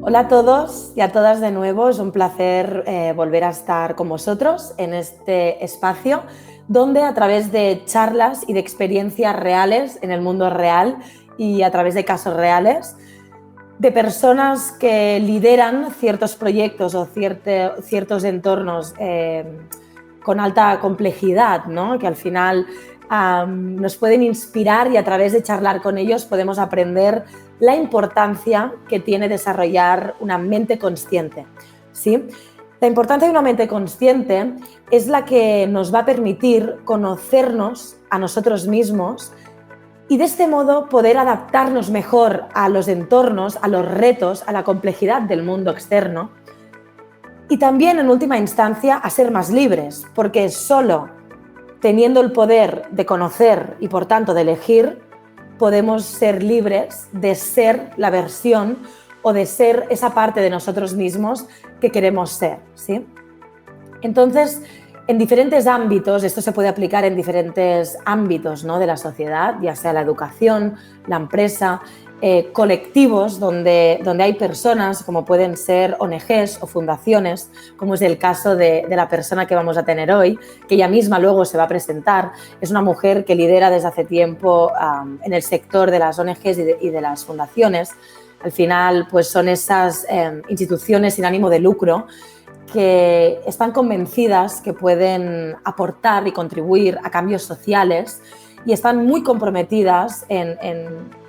Hola a todos y a todas de nuevo, es un placer volver a estar con vosotros en este espacio donde a través de charlas y de experiencias reales en el mundo real y a través de casos reales de personas que lideran ciertos proyectos o ciertos entornos con alta complejidad, ¿no? Que al final nos pueden inspirar y a través de charlar con ellos podemos aprender la importancia que tiene desarrollar una mente consciente, ¿sí? La importancia de una mente consciente es la que nos va a permitir conocernos a nosotros mismos y de este modo poder adaptarnos mejor a los entornos, a los retos, a la complejidad del mundo externo y también en última instancia a ser más libres, porque solo teniendo el poder de conocer y por tanto de elegir, podemos ser libres de ser la versión o de ser esa parte de nosotros mismos que queremos ser, ¿sí? Entonces, en diferentes ámbitos, esto se puede aplicar en diferentes ámbitos, ¿no?, de la sociedad, ya sea la educación, la empresa, colectivos donde hay personas como pueden ser ONGs o fundaciones, como es el caso de la persona que vamos a tener hoy, que ella misma luego se va a presentar. Es una mujer que lidera desde hace tiempo en el sector de las ONGs y de las fundaciones. Al final, pues son esas instituciones sin ánimo de lucro que están convencidas que pueden aportar y contribuir a cambios sociales y están muy comprometidas en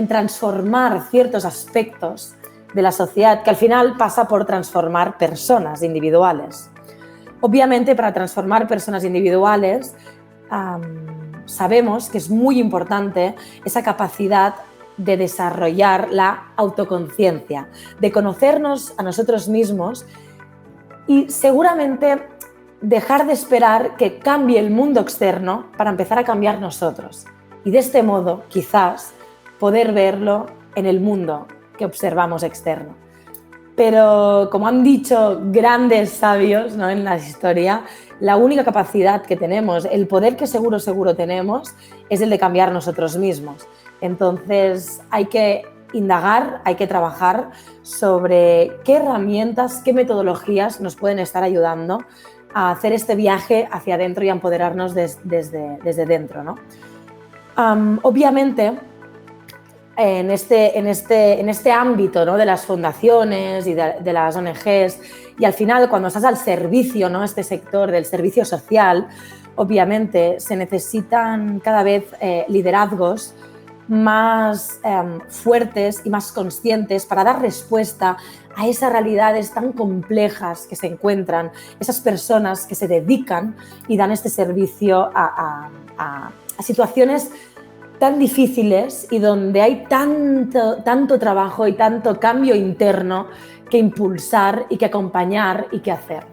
transformar ciertos aspectos de la sociedad, que al final pasa por transformar personas individuales. Obviamente, para transformar personas individuales, sabemos que es muy importante esa capacidad de desarrollar la autoconciencia, de conocernos a nosotros mismos y seguramente dejar de esperar que cambie el mundo externo para empezar a cambiar nosotros. Y de este modo, quizás, poder verlo en el mundo que observamos externo. Pero, como han dicho grandes sabios, ¿no?, en la historia, la única capacidad que tenemos, el poder que seguro tenemos, es el de cambiar nosotros mismos. Entonces, hay que indagar, hay que trabajar sobre qué herramientas, qué metodologías nos pueden estar ayudando a hacer este viaje hacia adentro y a empoderarnos desde dentro, ¿no? Obviamente, en este ámbito, ¿no?, de las fundaciones y de las ONGs, y al final cuando estás al servicio, ¿no?, este sector del servicio social, obviamente se necesitan cada vez liderazgos más fuertes y más conscientes para dar respuesta a esas realidades tan complejas que se encuentran, esas personas que se dedican y dan este servicio a situaciones tan difíciles y donde hay tanto trabajo y tanto cambio interno que impulsar y que acompañar y que hacer.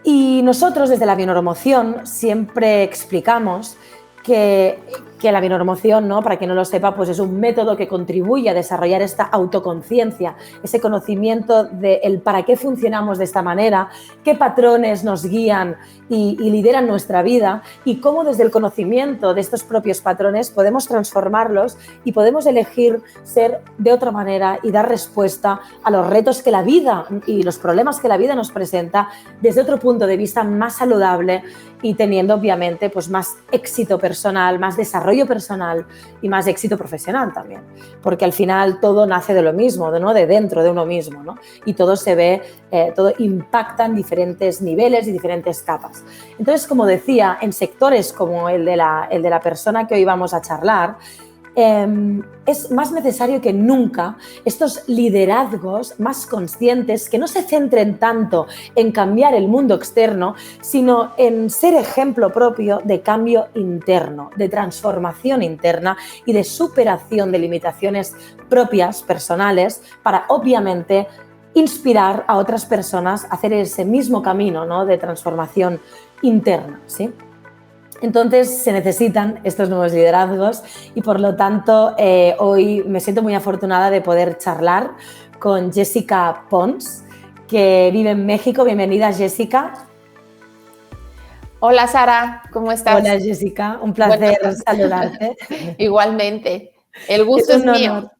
Y nosotros desde la Bioneuromoción siempre explicamos que la Bioneuromoción, ¿no?, para quien no lo sepa, pues es un método que contribuye a desarrollar esta autoconciencia, ese conocimiento del para qué funcionamos de esta manera, qué patrones nos guían y lideran nuestra vida y cómo desde el conocimiento de estos propios patrones podemos transformarlos y podemos elegir ser de otra manera y dar respuesta a los retos que la vida y los problemas que la vida nos presenta desde otro punto de vista más saludable y teniendo obviamente pues más éxito personal, más desarrollo personal y más éxito profesional también, porque al final todo nace de lo mismo, ¿no?, de dentro de uno mismo, ¿no?, y todo se ve, todo impacta en diferentes niveles y diferentes capas. Entonces, como decía, en sectores como el de la persona que hoy vamos a charlar, es más necesario que nunca estos liderazgos más conscientes que no se centren tanto en cambiar el mundo externo, sino en ser ejemplo propio de cambio interno, de transformación interna y de superación de limitaciones propias, personales, para obviamente inspirar a otras personas a hacer ese mismo camino, ¿no?, de transformación interna, ¿sí? Entonces se necesitan estos nuevos liderazgos y por lo tanto hoy me siento muy afortunada de poder charlar con Jessica Pons, que vive en México. Bienvenida, Jessica. Hola, Sara, ¿cómo estás? Hola, Jessica, un placer saludarte. Igualmente. El Es gusto es un mío. honor.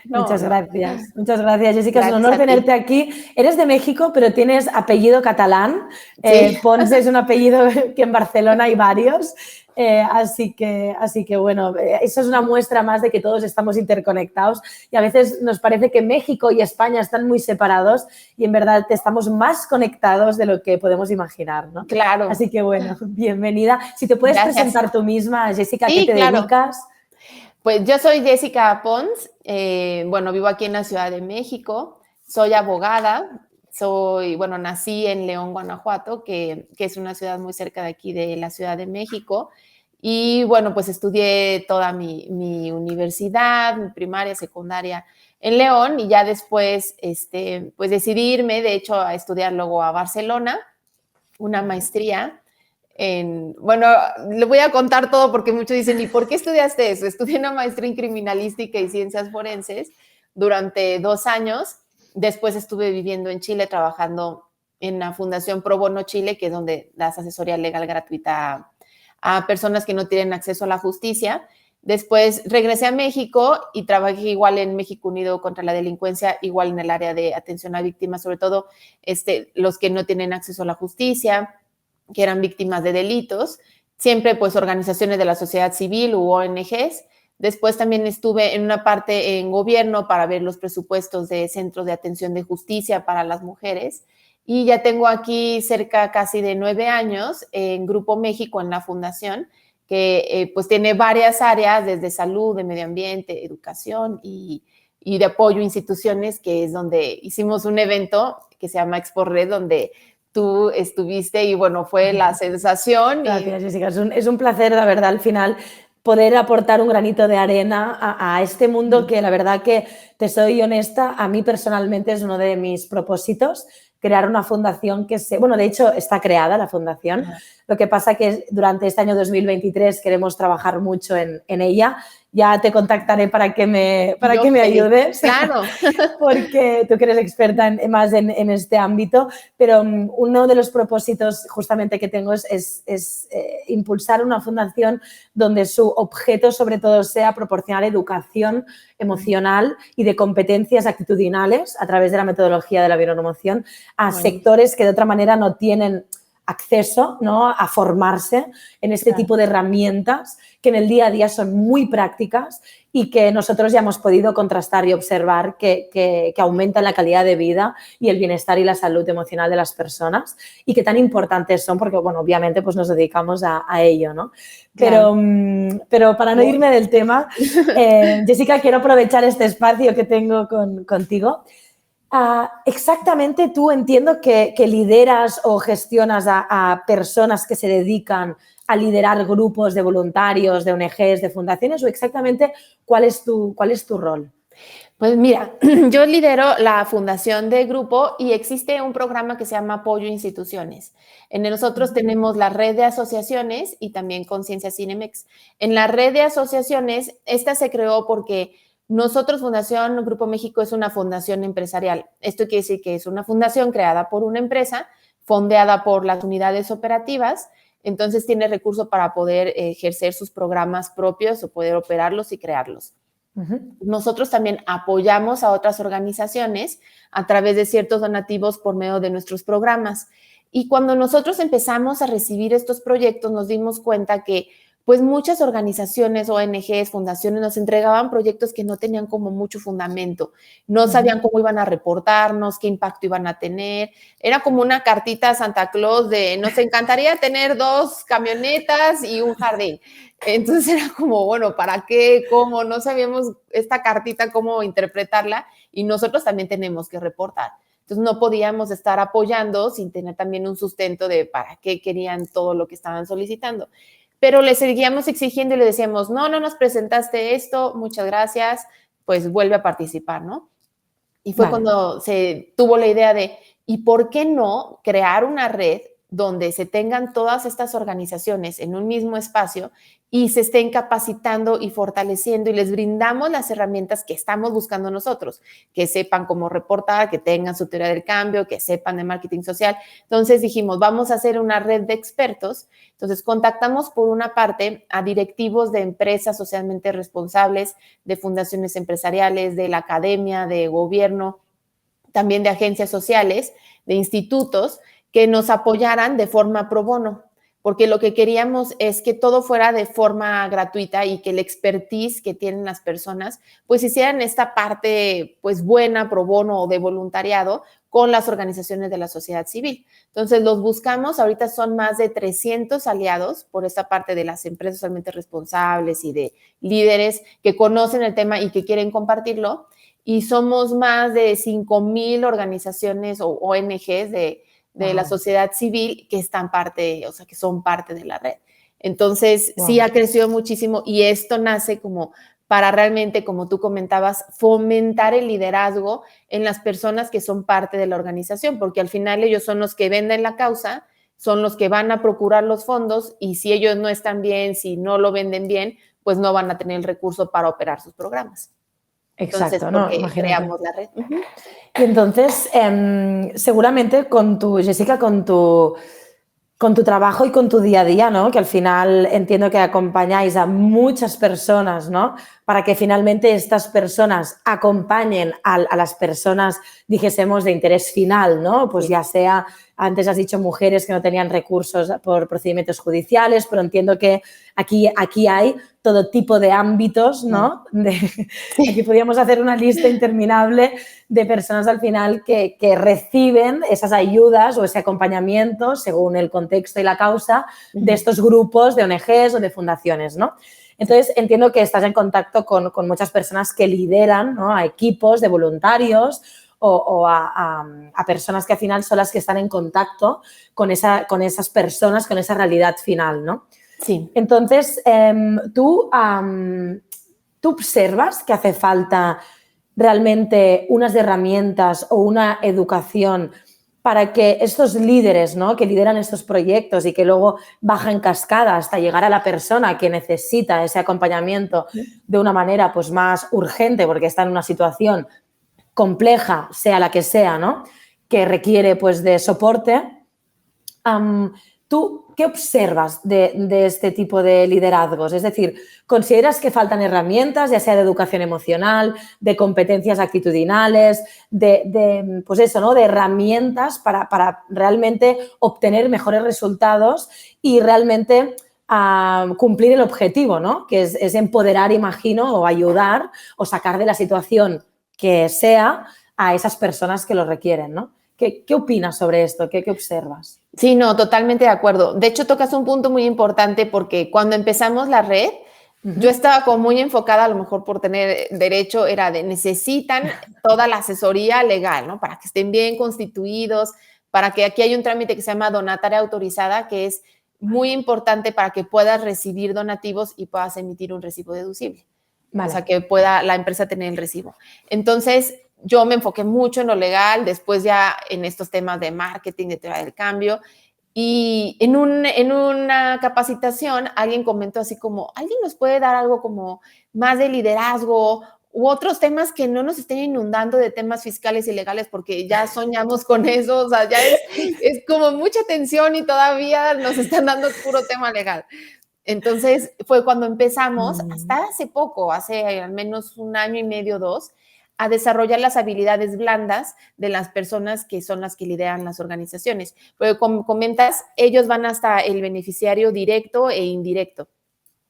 Muchas gracias. Muchas gracias, Jessica. Es un Gracias honor a ti. tenerte aquí. Eres de México, pero tienes apellido catalán. Sí. Pons es un apellido que en Barcelona hay varios. Así que bueno, eso es una muestra más de que todos estamos interconectados y a veces nos parece que México y España están muy separados y en verdad estamos más conectados de lo que podemos imaginar, ¿no? Claro. Así que bueno, bienvenida. Si te puedes Gracias. presentar tú misma, Jessica, ¿a qué Sí, te claro. dedicas? Pues yo soy Jessica Pons, bueno, vivo aquí en la Ciudad de México, soy abogada, nací en León, Guanajuato, que es una ciudad muy cerca de aquí de la Ciudad de México, y bueno, pues estudié toda mi universidad, mi primaria, secundaria en León, y ya después, pues decidí irme, de hecho, a estudiar luego a Barcelona, una maestría, bueno, le voy a contar todo porque muchos dicen, ¿y por qué estudiaste eso? Estudié una maestría en criminalística y ciencias forenses durante 2 años. Después estuve viviendo en Chile trabajando en la Fundación Pro Bono Chile, que es donde das asesoría legal gratuita a personas que no tienen acceso a la justicia. Después regresé a México y trabajé igual en México Unido contra la Delincuencia, igual en el área de atención a víctimas, sobre todo los que no tienen acceso a la justicia, que eran víctimas de delitos, siempre pues organizaciones de la sociedad civil u ONGs. Después también estuve en una parte en gobierno para ver los presupuestos de centros de atención de justicia para las mujeres. Y ya tengo aquí cerca casi de 9 años en Grupo México, en la fundación, que pues tiene varias áreas, desde salud, de medio ambiente, educación y de apoyo a instituciones, que es donde hicimos un evento que se llama Expo Red, donde tú estuviste y bueno, fue la sensación. Gracias, Jessica. Es un placer, la verdad, al final poder aportar un granito de arena a este mundo que la verdad que, te soy honesta, a mí personalmente es uno de mis propósitos, crear una fundación que bueno, de hecho está creada la fundación, lo que pasa que durante este año 2023 queremos trabajar mucho en ella. Ya te contactaré para que me ayudes, claro. porque tú que eres experta más en este ámbito, pero uno de los propósitos justamente que tengo es impulsar una fundación donde su objeto sobre todo sea proporcionar educación emocional y de competencias actitudinales a través de la metodología de la bioemoción a sectores que de otra manera no tienen acceso, ¿no?, a formarse en este tipo de herramientas que en el día a día son muy prácticas y que nosotros ya hemos podido contrastar y observar que aumentan la calidad de vida y el bienestar y la salud emocional de las personas y que tan importantes son porque, bueno, obviamente pues nos dedicamos a ello, ¿no? Pero para no irme del tema, Jessica, quiero aprovechar este espacio que tengo contigo. Exactamente, tú entiendo que lideras o gestionas a personas que se dedican a liderar grupos de voluntarios, de ONGs, de fundaciones, o exactamente cuál es tu rol. Pues mira, yo lidero la fundación de grupo y existe un programa que se llama Apoyo a Instituciones. Nosotros tenemos la red de asociaciones y también Conciencia Cinemex. En la red de asociaciones, esta se creó porque nosotros, Fundación Grupo México, es una fundación empresarial. Esto quiere decir que es una fundación creada por una empresa, fondeada por las unidades operativas, entonces tiene recursos para poder ejercer sus programas propios o poder operarlos y crearlos. Nosotros también apoyamos a otras organizaciones a través de ciertos donativos por medio de nuestros programas. Y cuando nosotros empezamos a recibir estos proyectos, nos dimos cuenta que pues muchas organizaciones, ONGs, fundaciones nos entregaban proyectos que no tenían como mucho fundamento, no sabían cómo iban a reportarnos, qué impacto iban a tener. Era como una cartita a Santa Claus de nos encantaría tener 2 camionetas y un jardín. Entonces era como, bueno, ¿para qué? ¿Cómo? No sabíamos esta cartita cómo interpretarla y nosotros también tenemos que reportar. Entonces no podíamos estar apoyando sin tener también un sustento de para qué querían todo lo que estaban solicitando. Pero le seguíamos exigiendo y le decíamos, no nos presentaste esto, muchas gracias, pues vuelve a participar, ¿no? Y fue cuando se tuvo la idea de, ¿y por qué no crear una red donde se tengan todas estas organizaciones en un mismo espacio y se estén capacitando y fortaleciendo y les brindamos las herramientas que estamos buscando nosotros, que sepan cómo reportar, que tengan su teoría del cambio, que sepan de marketing social. Entonces dijimos, vamos a hacer una red de expertos. Entonces contactamos por una parte a directivos de empresas socialmente responsables, de fundaciones empresariales, de la academia, de gobierno, también de agencias sociales, de institutos, que nos apoyaran de forma pro bono, porque lo que queríamos es que todo fuera de forma gratuita y que el expertise que tienen las personas, pues hicieran esta parte, pues buena, pro bono o de voluntariado con las organizaciones de la sociedad civil. Entonces los buscamos, ahorita son más de 300 aliados por esta parte de las empresas socialmente responsables y de líderes que conocen el tema y que quieren compartirlo, y somos más de 5,000 organizaciones o ONGs de la sociedad civil que están parte, o sea, que son parte de la red. Entonces, sí ha crecido muchísimo y esto nace como para realmente, como tú comentabas, fomentar el liderazgo en las personas que son parte de la organización, porque al final ellos son los que venden la causa, son los que van a procurar los fondos y si ellos no están bien, si no lo venden bien, pues no van a tener el recurso para operar sus programas. Exacto, Entonces, ¿no? porque Imagínate. creamos la red. Y entonces, seguramente con tu, Jessica, con tu trabajo y con tu día a día, ¿no? Que al final entiendo que acompañáis a muchas personas, ¿no? Para que finalmente estas personas acompañen a las personas, dijésemos, de interés final, ¿no? Pues ya sea, antes has dicho mujeres que no tenían recursos por procedimientos judiciales, pero entiendo que aquí hay todo tipo de ámbitos, ¿no? Aquí podríamos hacer una lista interminable de personas al final que reciben esas ayudas o ese acompañamiento según el contexto y la causa de estos grupos de ONGs o de fundaciones, ¿no? Entonces, entiendo que estás en contacto con muchas personas que lideran, ¿no? A equipos de voluntarios o a personas que al final son las que están en contacto con esas personas, con esa realidad final, ¿no? Sí. Entonces, ¿tú observas que hace falta realmente unas herramientas o una educación para que estos líderes, ¿no? Que lideran estos proyectos y que luego bajan en cascada hasta llegar a la persona que necesita ese acompañamiento de una manera pues, más urgente porque está en una situación compleja, sea la que sea, ¿no? Que requiere pues, de soporte? ¿Tú qué observas de este tipo de liderazgos? Es decir, ¿consideras que faltan herramientas, ya sea de educación emocional, de competencias actitudinales, pues eso, ¿no? De herramientas para realmente obtener mejores resultados y realmente cumplir el objetivo, ¿no? Que es empoderar, imagino, o ayudar o sacar de la situación que sea a esas personas que lo requieren, ¿no? ¿Qué opinas sobre esto? ¿Qué observas? Sí, no, totalmente de acuerdo. De hecho, tocas un punto muy importante porque cuando empezamos la red, yo estaba como muy enfocada, a lo mejor por tener derecho, era de necesitan toda la asesoría legal, ¿no? Para que estén bien constituidos, para que aquí hay un trámite que se llama donataria autorizada, que es muy importante para que puedas recibir donativos y puedas emitir un recibo deducible. Vale. O sea, que pueda la empresa tener el recibo. Entonces, yo me enfoqué mucho en lo legal, después ya en estos temas de marketing, de teoría del cambio, y en una capacitación alguien comentó así como, ¿alguien nos puede dar algo como más de liderazgo u otros temas que no nos estén inundando de temas fiscales y legales? Porque ya soñamos con eso, o sea, ya es como mucha tensión y todavía nos están dando puro tema legal. Entonces fue cuando empezamos, hasta hace poco, hace al menos 1 año y medio, 2, a desarrollar las habilidades blandas de las personas que son las que lideran las organizaciones. Porque como comentas, ellos van hasta el beneficiario directo e indirecto.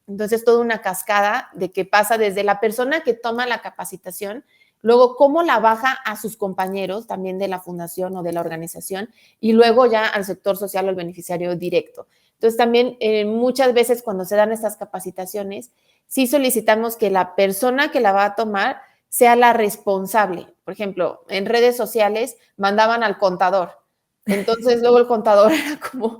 Entonces, toda una cascada de que pasa desde la persona que toma la capacitación, luego cómo la baja a sus compañeros también de la fundación o de la organización y luego ya al sector social o el beneficiario directo. Entonces, también muchas veces cuando se dan estas capacitaciones, sí solicitamos que la persona que la va a tomar sea la responsable. Por ejemplo, en redes sociales mandaban al contador. Entonces, luego el contador era como,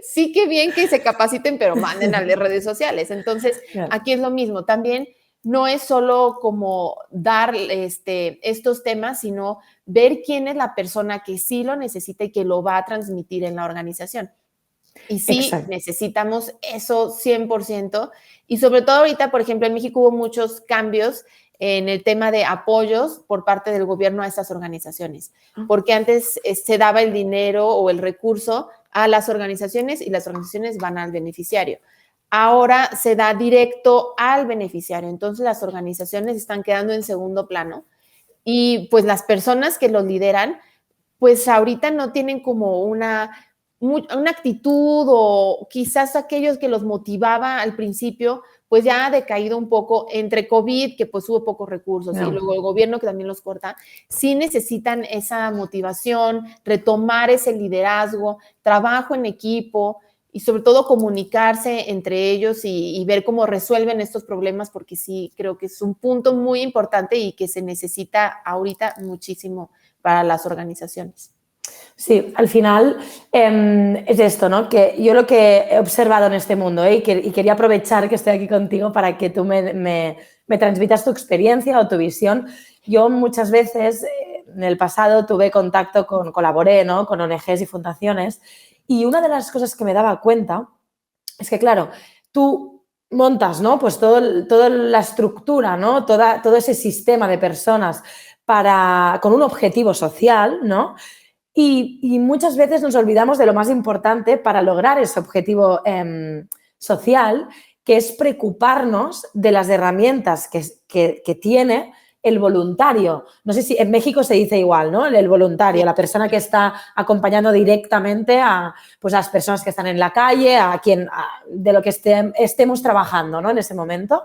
sí que bien que se capaciten, pero manden al de redes sociales. Entonces, claro. Aquí es lo mismo. También no es solo como dar estos temas, sino ver quién es la persona que sí lo necesita y que lo va a transmitir en la organización. Y sí, Exacto. necesitamos eso 100%. Y sobre todo ahorita, por ejemplo, en México hubo muchos cambios en el tema de apoyos por parte del gobierno a estas organizaciones, porque antes se daba el dinero o el recurso a las organizaciones y las organizaciones van al beneficiario. Ahora se da directo al beneficiario, entonces las organizaciones están quedando en segundo plano y pues las personas que los lideran pues ahorita no tienen como una actitud o quizás aquellos que los motivaba al principio, pues ya ha decaído un poco entre COVID, que pues hubo pocos recursos y No. luego el gobierno que también los corta, sí necesitan esa motivación, retomar ese liderazgo, trabajo en equipo y sobre todo comunicarse entre ellos y ver cómo resuelven estos problemas, porque sí creo que es un punto muy importante y que se necesita ahorita muchísimo para las organizaciones. Sí, al final es esto, ¿no? Que yo lo que he observado en este mundo, y quería aprovechar que estoy aquí contigo para que tú me transmitas tu experiencia o tu visión. Yo muchas veces en el pasado tuve contacto colaboré, ¿no? Con ONGs y fundaciones, y una de las cosas que me daba cuenta es que, claro, tú montas, ¿no? Pues toda la estructura, ¿no? Todo ese sistema de personas con un objetivo social, ¿no? Y muchas veces nos olvidamos de lo más importante para lograr ese objetivo social, que es preocuparnos de las herramientas que tiene el voluntario. No sé si en México se dice igual, ¿no? El voluntario, la persona que está acompañando directamente a las personas que están en la calle, de lo que estemos trabajando, ¿no? En ese momento.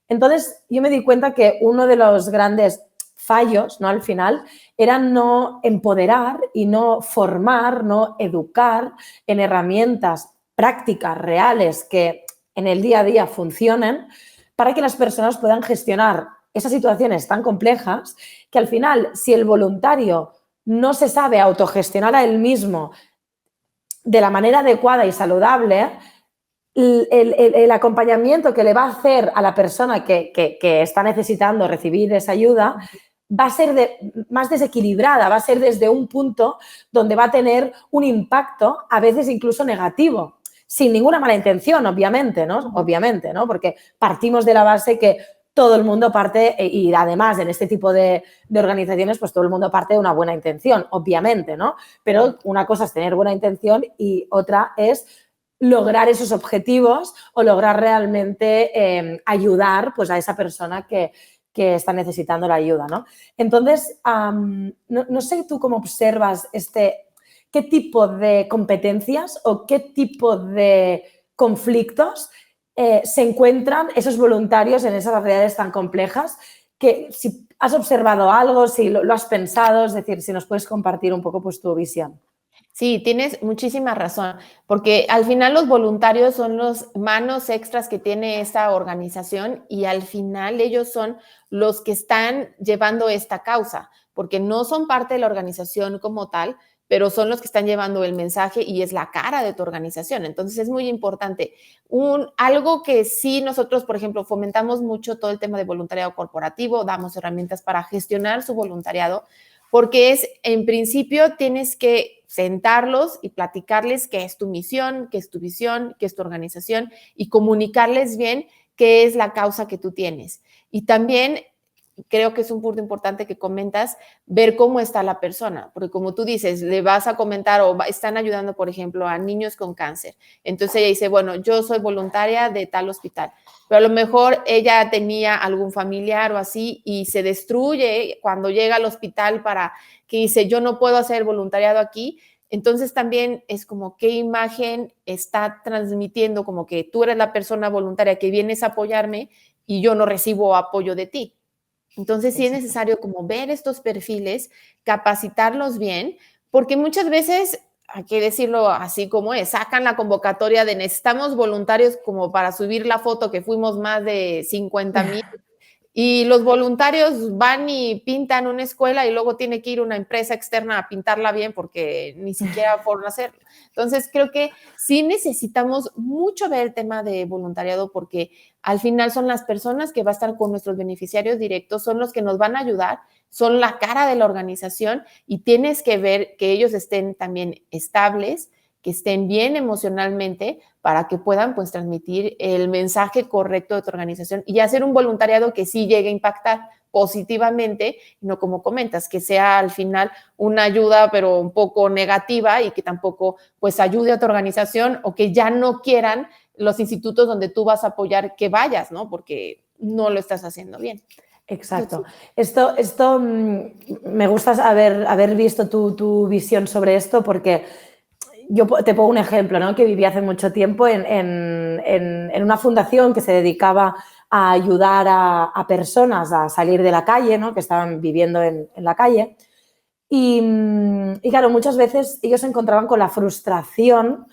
Entonces, yo me di cuenta que uno de los grandes fallos, ¿no? Al final, era no empoderar y no formar, no educar en herramientas prácticas, reales, que en el día a día funcionen, para que las personas puedan gestionar esas situaciones tan complejas que al final, si el voluntario no se sabe autogestionar a él mismo de la manera adecuada y saludable, el acompañamiento que le va a hacer a la persona que está necesitando recibir esa ayuda va a ser más desequilibrada, va a ser desde un punto donde va a tener un impacto a veces incluso negativo, sin ninguna mala intención, obviamente, ¿no? Obviamente, ¿no? Porque partimos de la base que todo el mundo parte, y además en este tipo de organizaciones, pues todo el mundo parte de una buena intención, obviamente, ¿no? Pero una cosa es tener buena intención y otra es lograr esos objetivos o lograr realmente ayudar pues, a esa persona que está necesitando la ayuda, ¿no? Entonces, no sé tú cómo observas qué tipo de competencias o qué tipo de conflictos se encuentran esos voluntarios en esas realidades tan complejas, que si has observado algo, si lo has pensado, es decir, si nos puedes compartir un poco pues, tu visión. Sí, tienes muchísima razón, porque al final los voluntarios son los manos extras que tiene esta organización y al final ellos son los que están llevando esta causa, porque no son parte de la organización como tal, pero son los que están llevando el mensaje y es la cara de tu organización. Entonces es muy importante. Algo que sí nosotros, por ejemplo, fomentamos mucho todo el tema de voluntariado corporativo, damos herramientas para gestionar su voluntariado, porque en principio tienes que sentarlos y platicarles qué es tu misión, qué es tu visión, qué es tu organización y comunicarles bien qué es la causa que tú tienes. Y también creo que es un punto importante que comentas, ver cómo está la persona, porque como tú dices, le vas a comentar o están ayudando, por ejemplo, a niños con cáncer. Entonces ella dice, bueno, yo soy voluntaria de tal hospital, pero a lo mejor ella tenía algún familiar o así y se destruye cuando llega al hospital para que dice, yo no puedo hacer voluntariado aquí. Entonces también es como qué imagen está transmitiendo, como que tú eres la persona voluntaria que vienes a apoyarme y yo no recibo apoyo de ti. Entonces sí es Exacto. necesario como ver estos perfiles, capacitarlos bien, porque muchas veces, hay que decirlo así como es, sacan la convocatoria de necesitamos voluntarios como para subir la foto que fuimos más de 50,000 Y los voluntarios van y pintan una escuela y luego tiene que ir una empresa externa a pintarla bien porque ni siquiera fueron a hacerlo. Entonces, creo que sí necesitamos mucho ver el tema de voluntariado porque al final son las personas que van a estar con nuestros beneficiarios directos, son los que nos van a ayudar, son la cara de la organización y tienes que ver que ellos estén también estables, que estén bien emocionalmente para que puedan pues transmitir el mensaje correcto de tu organización y hacer un voluntariado que sí llegue a impactar positivamente, no como comentas, que sea al final una ayuda pero un poco negativa y que tampoco pues ayude a tu organización o que ya no quieran los institutos donde tú vas a apoyar que vayas, ¿no? Porque no lo estás haciendo bien. Exacto. Esto me gusta haber visto tu visión sobre esto porque yo te pongo un ejemplo, ¿no? Que viví hace mucho tiempo en una fundación que se dedicaba a ayudar a personas a salir de la calle, ¿no? Que estaban viviendo en la calle. Y claro, muchas veces ellos se encontraban con la frustración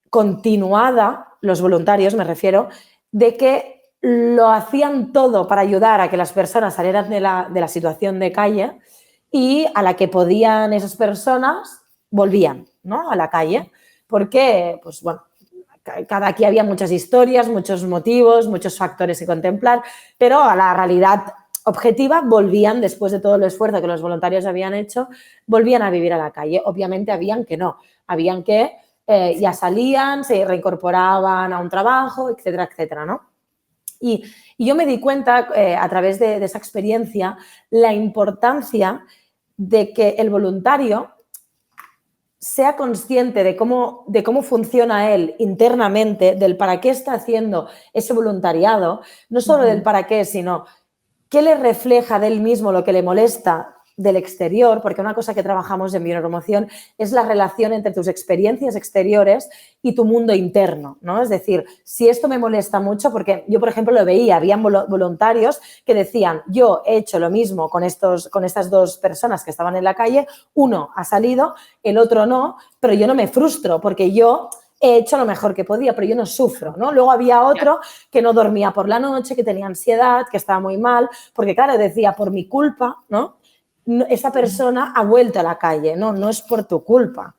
continuada, los voluntarios me refiero, de que lo hacían todo para ayudar a que las personas salieran de la situación de calle y a la que podían esas personas volvían, ¿no? A la calle, porque, pues bueno, aquí había muchas historias, muchos motivos, muchos factores que contemplar, pero a la realidad objetiva volvían, después de todo el esfuerzo que los voluntarios habían hecho, volvían a vivir a la calle. Obviamente habían que no, habían que ya salían, se reincorporaban a un trabajo, etcétera, etcétera, ¿no? Y yo me di cuenta a través de esa experiencia la importancia de que el voluntario sea consciente de cómo funciona él internamente, del para qué está haciendo ese voluntariado, no solo del para qué, sino qué le refleja de él mismo lo que le molesta del exterior, porque una cosa que trabajamos en Bioneuromoción es la relación entre tus experiencias exteriores y tu mundo interno, ¿no? Es decir, si esto me molesta mucho, porque yo, por ejemplo, lo veía, habían voluntarios que decían, yo he hecho lo mismo con estas dos personas que estaban en la calle, uno ha salido, el otro no, pero yo no me frustro porque yo he hecho lo mejor que podía, pero yo no sufro, ¿no? Luego había otro que no dormía por la noche, que tenía ansiedad, que estaba muy mal, porque claro, decía, por mi culpa, ¿no? Esa persona ha vuelto a la calle, no es por tu culpa.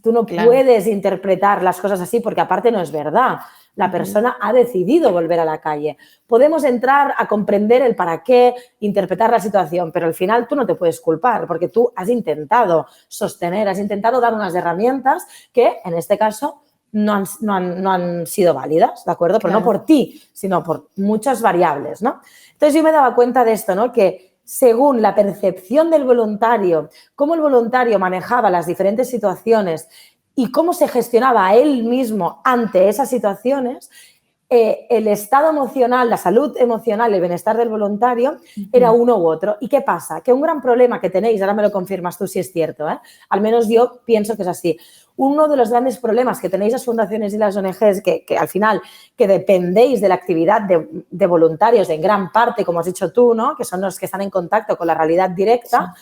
Tú no puedes interpretar las cosas así porque aparte no es verdad. La persona ha decidido volver a la calle. Podemos entrar a comprender el para qué, interpretar la situación, pero al final tú no te puedes culpar porque tú has intentado sostener, has intentado dar unas herramientas que, en este caso, no han sido válidas, ¿de acuerdo? Pero no por ti, sino por muchas variables, ¿no? Entonces yo me daba cuenta de esto, ¿no? Que según la percepción del voluntario, cómo el voluntario manejaba las diferentes situaciones y cómo se gestionaba a él mismo ante esas situaciones, el estado emocional, la salud emocional, el bienestar del voluntario era uno u otro. ¿Y qué pasa? Que un gran problema que tenéis, ahora me lo confirmas tú si es cierto, al menos yo pienso que es así, uno de los grandes problemas que tenéis las fundaciones y las ONGs, que al final que dependéis de la actividad de voluntarios en gran parte, como has dicho tú, ¿no? Que son los que están en contacto con la realidad directa,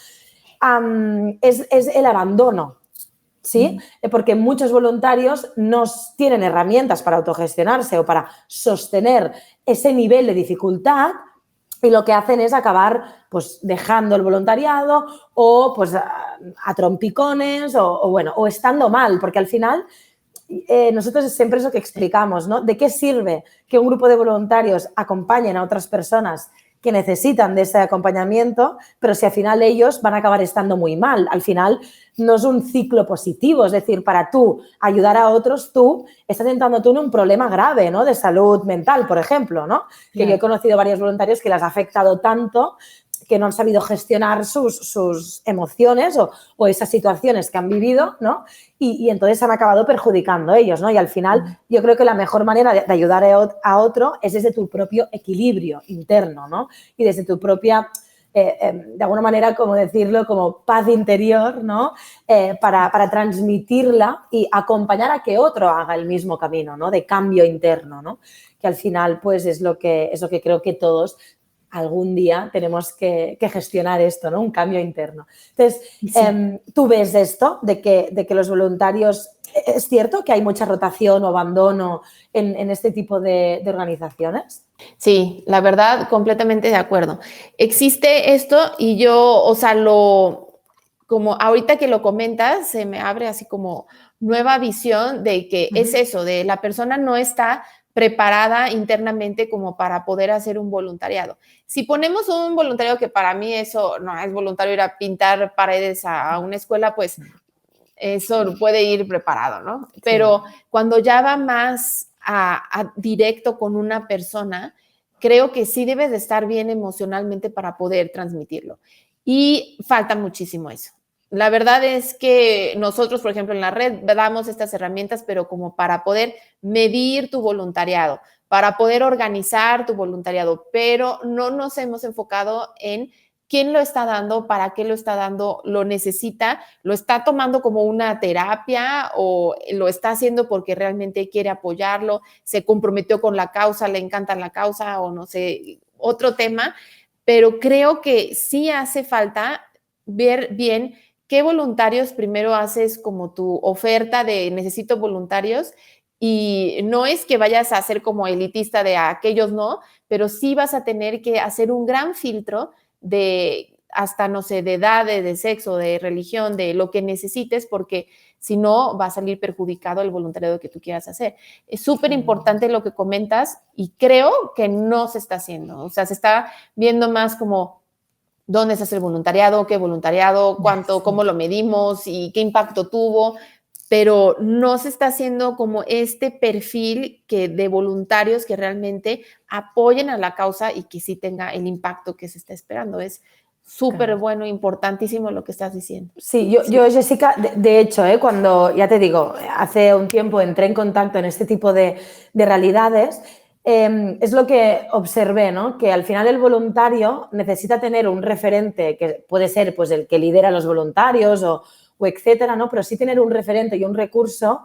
es el abandono. ¿Sí? Porque muchos voluntarios no tienen herramientas para autogestionarse o para sostener ese nivel de dificultad y lo que hacen es acabar pues dejando el voluntariado o pues a trompicones o estando mal, porque al final nosotros siempre es lo que explicamos, ¿no? ¿De qué sirve que un grupo de voluntarios acompañen a otras personas que necesitan de ese acompañamiento, pero si al final ellos van a acabar estando muy mal? Al final no es un ciclo positivo, es decir, para tú ayudar a otros, tú estás entrando tú en un problema grave, ¿no? De salud mental, por ejemplo, ¿no? Que yo he conocido varios voluntarios que les ha afectado tanto que no han sabido gestionar sus emociones o esas situaciones que han vivido, ¿no? Y entonces han acabado perjudicando a ellos, ¿no? Y al final yo creo que la mejor manera de ayudar a otro es desde tu propio equilibrio interno, ¿no? Y desde tu propia, de alguna manera, como decirlo, como paz interior, ¿no? Para transmitirla y acompañar a que otro haga el mismo camino, ¿no? De cambio interno, ¿no? Que al final, pues, es lo que creo que todos algún día tenemos que gestionar esto, ¿no? Un cambio interno. Entonces, Sí. ¿tú ves esto de que los voluntarios, es cierto que hay mucha rotación o abandono en este tipo de organizaciones? Sí, la verdad, completamente de acuerdo. Existe esto y yo, o sea, como ahorita que lo comentas, se me abre así como nueva visión de que es Ujú. eso, de la persona no está preparada internamente como para poder hacer un voluntariado. Si ponemos un voluntariado que para mí eso no es voluntario ir a pintar paredes a una escuela, pues eso puede ir preparado, ¿no? Sí. Pero cuando ya va más directo con una persona, creo que sí debes de estar bien emocionalmente para poder transmitirlo. Y falta muchísimo eso. La verdad es que nosotros, por ejemplo, en la red damos estas herramientas, pero como para poder medir tu voluntariado, para poder organizar tu voluntariado, pero no nos hemos enfocado en quién lo está dando, para qué lo está dando, lo necesita, lo está tomando como una terapia o lo está haciendo porque realmente quiere apoyarlo, se comprometió con la causa, le encanta la causa o no sé, otro tema, pero creo que sí hace falta ver bien qué voluntarios primero haces como tu oferta de necesito voluntarios y no es que vayas a ser como elitista de aquellos no, pero sí vas a tener que hacer un gran filtro de hasta, no sé, de edad, de sexo, de religión, de lo que necesites, porque si no va a salir perjudicado el voluntariado que tú quieras hacer. Es súper importante lo que comentas y creo que no se está haciendo. O sea, se está viendo más como dónde se hace el voluntariado, cuánto, Sí. cómo lo medimos y qué impacto tuvo, pero no se está haciendo como este perfil de voluntarios que realmente apoyen a la causa y que sí tenga el impacto que se está esperando. Es súper Claro. bueno, importantísimo lo que estás diciendo. Sí, yo Jessica, de hecho, cuando, ya te digo, hace un tiempo entré en contacto en este tipo de realidades, es lo que observé, ¿no? Que al final el voluntario necesita tener un referente, que puede ser pues, el que lidera a los voluntarios o etcétera, ¿no? Pero sí tener un referente y un recurso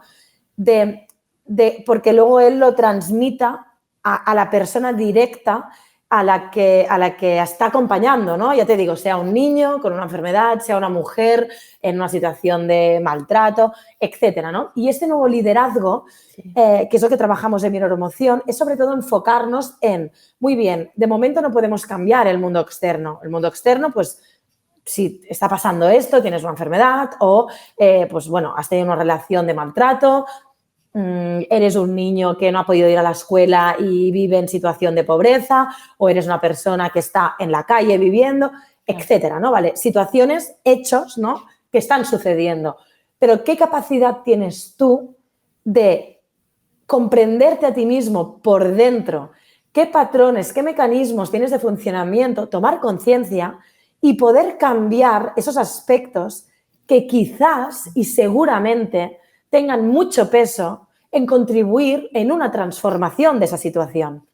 porque luego él lo transmita a la persona directa a la que está acompañando, ¿no? Ya te digo, sea un niño con una enfermedad, sea una mujer en una situación de maltrato, etcétera, ¿no? Y este nuevo liderazgo, Sí. que es lo que trabajamos en Mi Neuroemoción, es sobre todo enfocarnos en, muy bien, de momento no podemos cambiar el mundo externo. El mundo externo, pues, si está pasando esto, tienes una enfermedad o, pues, bueno, has tenido una relación de maltrato, eres un niño que no ha podido ir a la escuela y vive en situación de pobreza, o eres una persona que está en la calle viviendo, etcétera, ¿no? Vale, situaciones, hechos, ¿no? Que están sucediendo. Pero ¿qué capacidad tienes tú de comprenderte a ti mismo por dentro? ¿Qué patrones, qué mecanismos tienes de funcionamiento? Tomar conciencia y poder cambiar esos aspectos que quizás y seguramente tengan mucho peso en contribuir en una transformación de esa situación.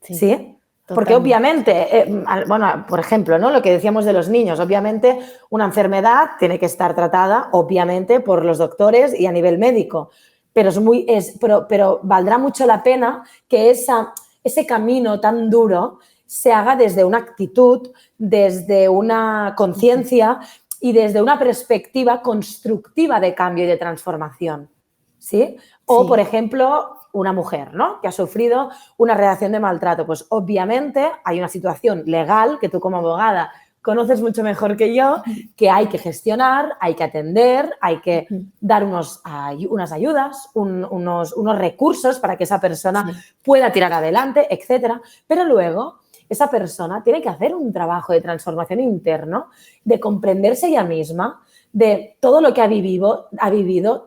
Sí, ¿Sí? Porque totalmente. obviamente, bueno, por ejemplo, ¿no? Lo que decíamos de los niños, obviamente una enfermedad tiene que estar tratada, obviamente, por los doctores y a nivel médico, pero valdrá mucho la pena que ese camino tan duro se haga desde una actitud, desde una conciencia y desde una perspectiva constructiva de cambio y de transformación, ¿sí? O, por Sí, ejemplo, una mujer, ¿no? Que ha sufrido una relación de maltrato. Pues obviamente hay una situación legal que tú como abogada conoces mucho mejor que yo, que hay que gestionar, hay que atender, hay que dar unas ayudas, unos recursos para que esa persona sí, pueda tirar adelante, etcétera. Pero luego esa persona tiene que hacer un trabajo de transformación interno, de comprenderse ella misma, de todo lo que ha vivido,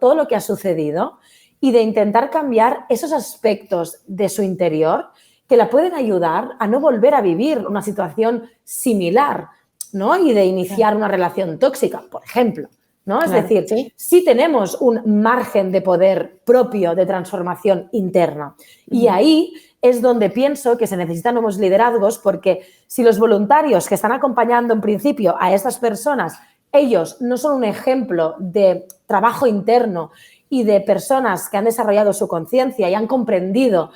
todo lo que ha sucedido y de intentar cambiar esos aspectos de su interior que la pueden ayudar a no volver a vivir una situación similar, ¿no? Y de iniciar una relación tóxica, por ejemplo, ¿no? Es claro, decir, sí. sí tenemos un margen de poder propio de transformación interna. Y ahí es donde pienso que se necesitan nuevos liderazgos, porque si los voluntarios que están acompañando en principio a estas personas, ellos no son un ejemplo de trabajo interno y de personas que han desarrollado su conciencia y han comprendido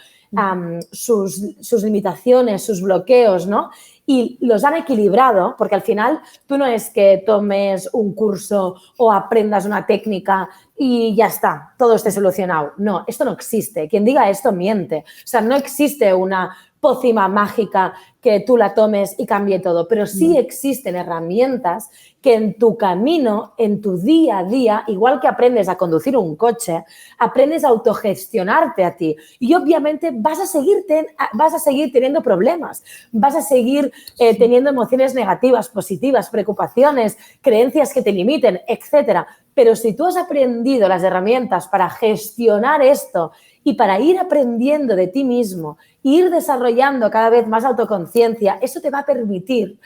sus limitaciones, sus bloqueos, ¿no? Y los han equilibrado, porque al final tú no es que tomes un curso o aprendas una técnica y ya está, todo esté solucionado. No, esto no existe. Quien diga esto miente. O sea, no existe una pócima mágica que tú la tomes y cambie todo, pero sí existen herramientas que en tu camino, en tu día a día, igual que aprendes a conducir un coche, aprendes a autogestionarte a ti y obviamente vas a seguir teniendo problemas, vas a seguir teniendo emociones negativas, positivas, preocupaciones, creencias que te limiten, etcétera. Pero si tú has aprendido las herramientas para gestionar esto y para ir aprendiendo de ti mismo, ir desarrollando cada vez más autoconciencia, eso te va a permitir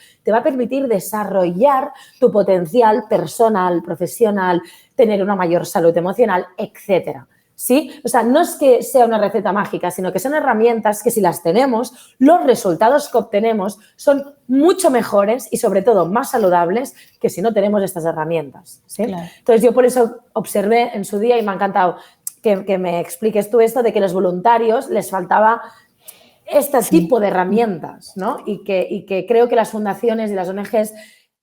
desarrollar tu potencial personal, profesional, tener una mayor salud emocional, etcétera. ¿Sí? O sea, no es que sea una receta mágica, sino que son herramientas que si las tenemos, los resultados que obtenemos son mucho mejores y sobre todo más saludables que si no tenemos estas herramientas. ¿Sí? Claro. Entonces yo por eso observé en su día y me ha encantado que me expliques tú esto de que los voluntarios les faltaba este tipo de herramientas, ¿no? Y que creo que las fundaciones y las ONGs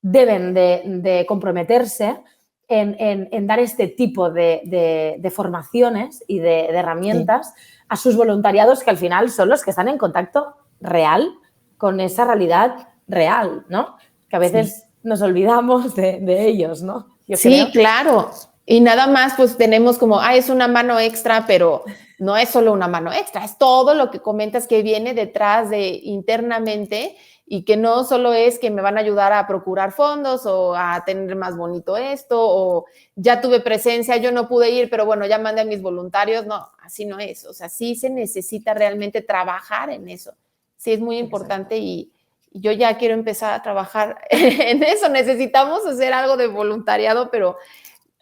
deben de comprometerse en dar este tipo de formaciones y de herramientas a sus voluntariados, que al final son los que están en contacto real con esa realidad real, ¿no? Que a veces nos olvidamos de ellos, ¿no? Yo creo. Claro. Y nada más, pues tenemos como, es una mano extra, pero no es solo una mano extra, es todo lo que comentas que viene detrás de internamente y que no solo es que me van a ayudar a procurar fondos o a tener más bonito esto o ya tuve presencia, yo no pude ir, pero bueno, ya mandé a mis voluntarios. No, así no es. O sea, sí se necesita realmente trabajar en eso. Sí es muy importante y yo ya quiero empezar a trabajar en eso. Necesitamos hacer algo de voluntariado, pero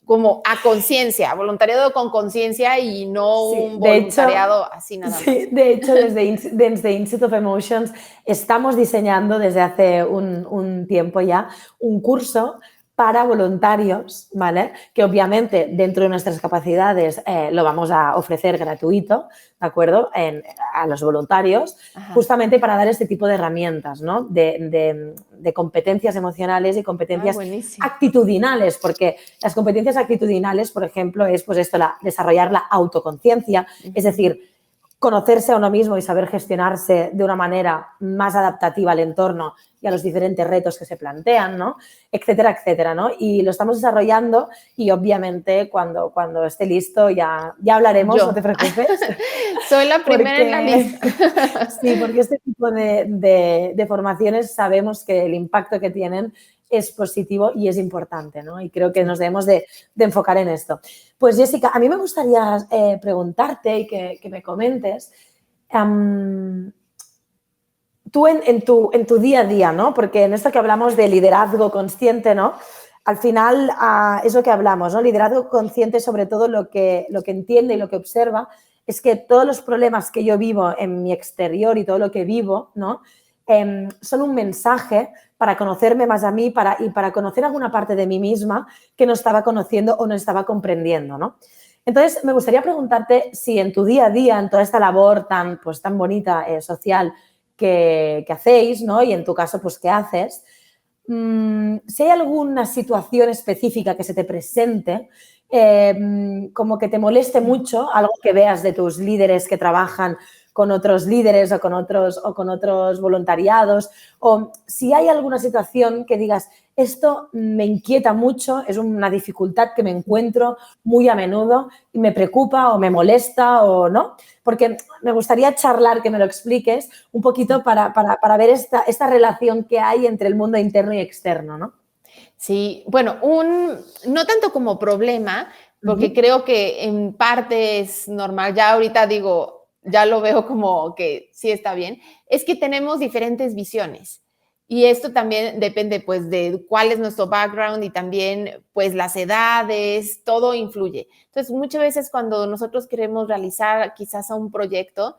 como a conciencia, voluntariado con conciencia y no un voluntariado así nada más. Sí, de hecho, desde Institute of Emotions estamos diseñando desde hace un tiempo ya un curso para voluntarios, ¿vale? Que obviamente dentro de nuestras capacidades lo vamos a ofrecer gratuito, ¿de acuerdo? A los voluntarios, justamente para dar este tipo de herramientas, ¿no? De competencias emocionales y competencias actitudinales, porque las competencias actitudinales, por ejemplo, es pues esto, desarrollar la autoconciencia, es decir, conocerse a uno mismo y saber gestionarse de una manera más adaptativa al entorno y a los diferentes retos que se plantean, ¿no? Etcétera, etcétera, ¿no? Y lo estamos desarrollando y obviamente cuando esté listo ya hablaremos, no te preocupes. Soy la primera en la lista. Sí, porque este tipo de formaciones sabemos que el impacto que tienen es positivo y es importante, ¿no? Y creo que nos debemos de enfocar en esto. Pues, Jessica, a mí me gustaría preguntarte y que me comentes, tú en tu día a día, ¿no? Porque en esto que hablamos de liderazgo consciente, ¿no? Al final es lo que hablamos, ¿no? Liderazgo consciente, sobre todo lo que entiende y lo que observa, es que todos los problemas que yo vivo en mi exterior y todo lo que vivo, ¿no? Son un mensaje para conocerme más a mí y para conocer alguna parte de mí misma que no estaba conociendo o no estaba comprendiendo, ¿no? Entonces, me gustaría preguntarte si en tu día a día, en toda esta labor tan bonita, social que hacéis, ¿no? Y en tu caso, pues, ¿qué haces? Si hay alguna situación específica que se te presente, como que te moleste mucho, algo que veas de tus líderes que trabajan con otros líderes o con otros voluntariados, o si hay alguna situación que digas, esto me inquieta mucho, es una dificultad que me encuentro muy a menudo y me preocupa o me molesta o no, porque me gustaría charlar, que me lo expliques un poquito para ver esta relación que hay entre el mundo interno y externo, ¿no? Sí, bueno, no tanto como problema, porque creo que en parte es normal, ya ahorita digo, ya lo veo como que sí está bien, es que tenemos diferentes visiones y esto también depende pues de cuál es nuestro background y también pues las edades, todo influye. Entonces muchas veces cuando nosotros queremos realizar quizás un proyecto,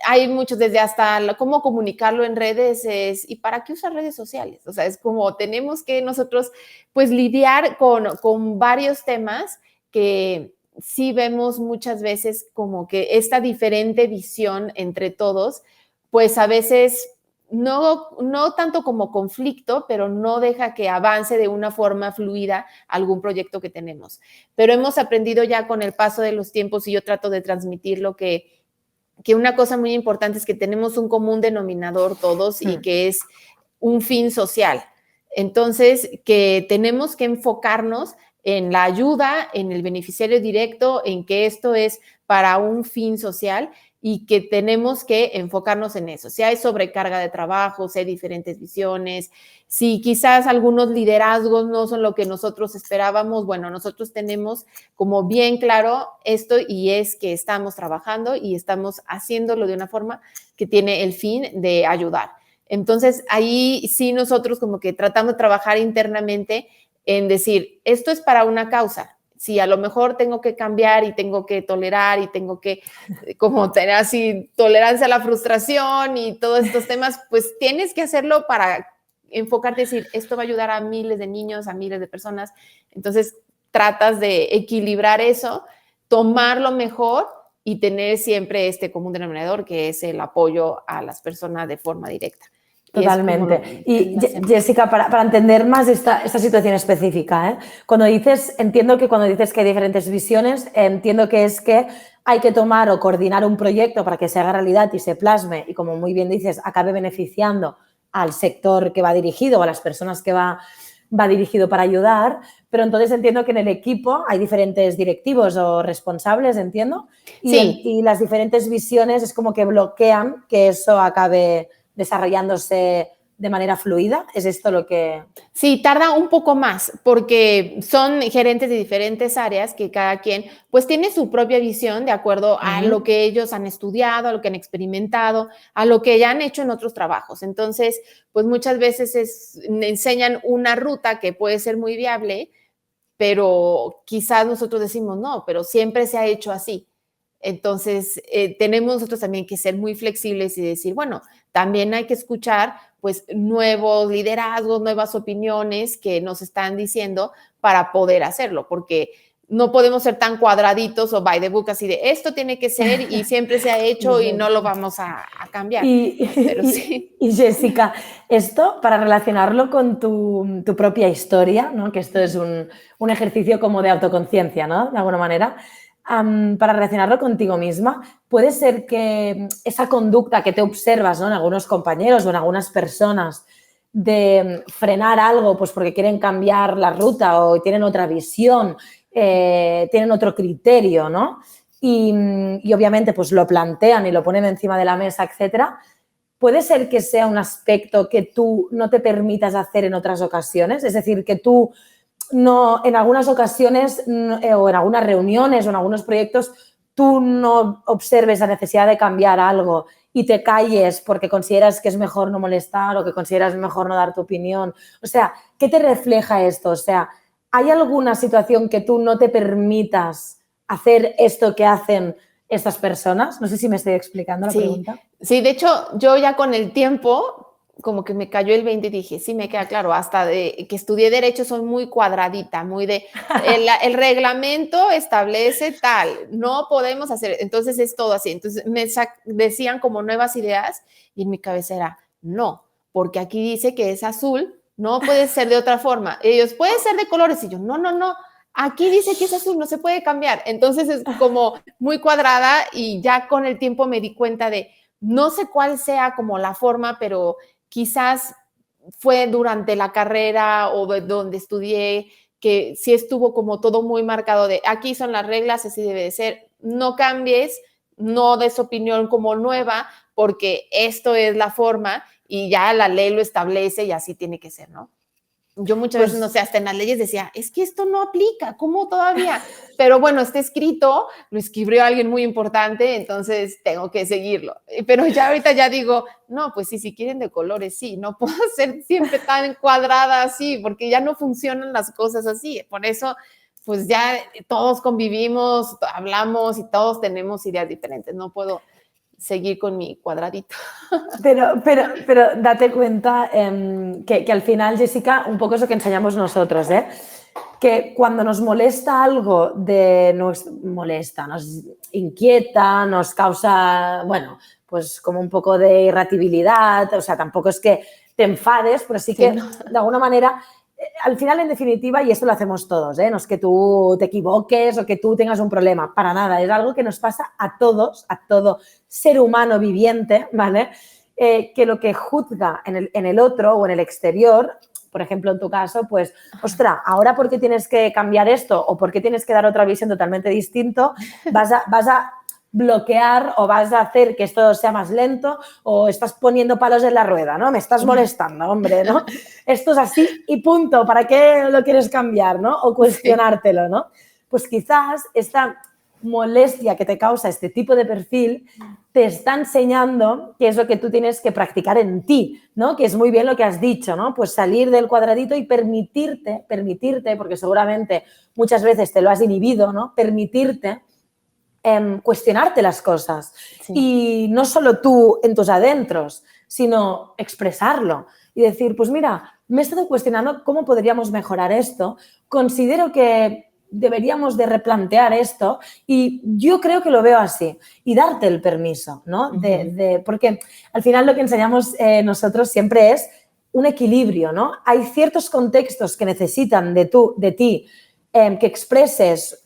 hay muchos desde hasta cómo comunicarlo en redes ¿y para qué usar redes sociales? O sea, es como tenemos que nosotros pues lidiar con varios temas que sí vemos muchas veces como que esta diferente visión entre todos, pues a veces no tanto como conflicto, pero no deja que avance de una forma fluida algún proyecto que tenemos. Pero hemos aprendido ya con el paso de los tiempos, y yo trato de transmitir lo que una cosa muy importante es que tenemos un común denominador todos, y que es un fin social. Entonces, que tenemos que enfocarnos en la ayuda, en el beneficiario directo, en que esto es para un fin social, y que tenemos que enfocarnos en eso. Si hay sobrecarga de trabajo, si hay diferentes visiones, si quizás algunos liderazgos no son lo que nosotros esperábamos, bueno, nosotros tenemos como bien claro esto, y es que estamos trabajando y estamos haciéndolo de una forma que tiene el fin de ayudar. Entonces, ahí sí nosotros como que tratamos de trabajar internamente en decir, esto es para una causa. Si a lo mejor tengo que cambiar y tengo que tolerar y tengo que como tener así tolerancia a la frustración y todos estos temas, pues tienes que hacerlo para enfocarte y decir, esto va a ayudar a miles de niños, a miles de personas. Entonces, tratas de equilibrar eso, tomar lo mejor y tener siempre este común denominador, que es el apoyo a las personas de forma directa. Totalmente. Y Jessica, para entender más esta situación específica, entiendo que cuando dices que hay diferentes visiones, entiendo que es que hay que tomar o coordinar un proyecto para que se haga realidad y se plasme y, como muy bien dices, acabe beneficiando al sector que va dirigido o a las personas que va dirigido para ayudar, pero entonces entiendo que en el equipo hay diferentes directivos o responsables, entiendo, y las diferentes visiones es como que bloquean que eso acabe desarrollándose de manera fluida. ¿Es esto lo que...? Sí, tarda un poco más porque son gerentes de diferentes áreas que cada quien pues tiene su propia visión de acuerdo a lo que ellos han estudiado, a lo que han experimentado, a lo que ya han hecho en otros trabajos. Entonces, pues muchas veces enseñan una ruta que puede ser muy viable, pero quizás nosotros decimos no, pero siempre se ha hecho así. Entonces, tenemos nosotros también que ser muy flexibles y decir, bueno, también hay que escuchar pues nuevos liderazgos, nuevas opiniones que nos están diciendo para poder hacerlo, porque no podemos ser tan cuadraditos o by the book, así de esto tiene que ser y siempre se ha hecho y no lo vamos a cambiar. Pero sí. Y Jessica, esto para relacionarlo con tu propia historia, ¿no? Que esto es un ejercicio como de autoconciencia, ¿no? De alguna manera. Para relacionarlo contigo misma, puede ser que esa conducta que te observas, ¿no? En algunos compañeros o en algunas personas de frenar algo pues porque quieren cambiar la ruta o tienen otra visión, tienen otro criterio, ¿no? Y obviamente pues lo plantean y lo ponen encima de la mesa, etcétera. ¿Puede ser que sea un aspecto que tú no te permitas hacer en otras ocasiones? Es decir, que tú no, en algunas ocasiones o en algunas reuniones o en algunos proyectos tú no observes la necesidad de cambiar algo y te calles porque consideras que es mejor no molestar o que consideras mejor no dar tu opinión. O sea, ¿qué te refleja esto? O sea, ¿hay alguna situación que tú no te permitas hacer esto que hacen estas personas? No sé si me estoy explicando la pregunta. Sí, de hecho, yo ya con el tiempo como que me cayó el 20 y dije, sí, me queda claro, hasta de que estudié Derecho soy muy cuadradita, muy de, el reglamento establece tal, no podemos hacer, entonces es todo así. Entonces me decían como nuevas ideas y en mi cabeza era, no, porque aquí dice que es azul, no puede ser de otra forma. Ellos, puede ser de colores, y yo, no, aquí dice que es azul, no se puede cambiar. Entonces es como muy cuadrada y ya con el tiempo me di cuenta de, no sé cuál sea como la forma, pero quizás fue durante la carrera o de donde estudié, que sí estuvo como todo muy marcado de aquí son las reglas, así debe de ser, no cambies, no des opinión como nueva, porque esto es la forma y ya la ley lo establece y así tiene que ser, ¿no? Yo muchas veces, no sé, hasta en las leyes decía, es que esto no aplica, ¿cómo todavía? Pero bueno, está escrito, lo escribió alguien muy importante, entonces tengo que seguirlo. Pero ya ahorita ya digo, no, pues sí, si quieren de colores, sí, no puedo ser siempre tan cuadrada así, porque ya no funcionan las cosas así. Por eso, pues ya todos convivimos, hablamos y todos tenemos ideas diferentes. No puedo seguir con mi cuadradito. Pero date cuenta que al final, Jessica, un poco es lo que enseñamos nosotros, ¿eh? que cuando nos molesta algo, nos inquieta, nos causa, bueno, pues como un poco de irritabilidad, o sea, tampoco es que te enfades, pero sí que de alguna manera, al final, en definitiva, y esto lo hacemos todos, no es que tú te equivoques o que tú tengas un problema, para nada, es algo que nos pasa a todos, a todo ser humano viviente, ¿vale? Que lo que juzga en el otro o en el exterior, por ejemplo, en tu caso, pues, ostras, ahora ¿por qué tienes que cambiar esto o por qué tienes que dar otra visión totalmente distinta? Vas a bloquear o vas a hacer que esto sea más lento o estás poniendo palos en la rueda, ¿no? Me estás molestando, hombre, ¿no? Esto es así y punto, ¿para qué lo quieres cambiar, no? O cuestionártelo, ¿no? Pues quizás esta molestia que te causa este tipo de perfil te está enseñando qué es lo que tú tienes que practicar en ti, ¿no? Que es muy bien lo que has dicho, ¿no? Pues salir del cuadradito y permitirte, porque seguramente muchas veces te lo has inhibido, ¿no? Permitirte cuestionarte las cosas. Sí. Y no solo tú en tus adentros, sino expresarlo y decir, pues mira, me he estado cuestionando cómo podríamos mejorar esto, considero que deberíamos de replantear esto y yo creo que lo veo así y darte el permiso, ¿no? Porque al final lo que enseñamos nosotros siempre es un equilibrio, ¿no? Hay ciertos contextos que necesitan de ti que expreses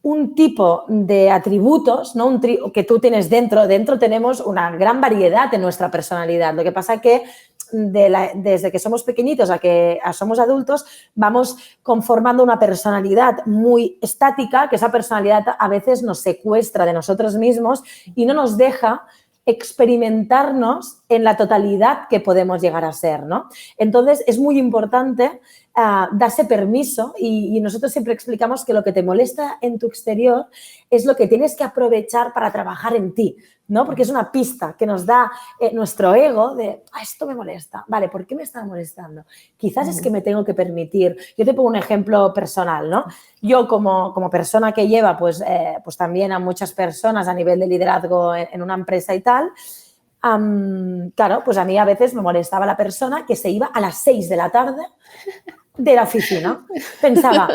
un tipo de atributos, ¿no? Que tú tienes dentro. Dentro tenemos una gran variedad en nuestra personalidad. Lo que pasa que desde que somos pequeñitos a que somos adultos vamos conformando una personalidad muy estática, que esa personalidad a veces nos secuestra de nosotros mismos y no nos deja experimentarnos en la totalidad que podemos llegar a ser, ¿no? Entonces, es muy importante darse permiso y nosotros siempre explicamos que lo que te molesta en tu exterior es lo que tienes que aprovechar para trabajar en ti, ¿no? Porque es una pista que nos da nuestro ego de, esto me molesta, vale, ¿por qué me está molestando? Quizás es que me tengo que permitir. Yo te pongo un ejemplo personal, ¿no? Yo como persona que lleva pues también a muchas personas a nivel de liderazgo en una empresa y tal, claro, pues a mí a veces me molestaba la persona que se iba a las 6 de la tarde de la oficina. Pensaba,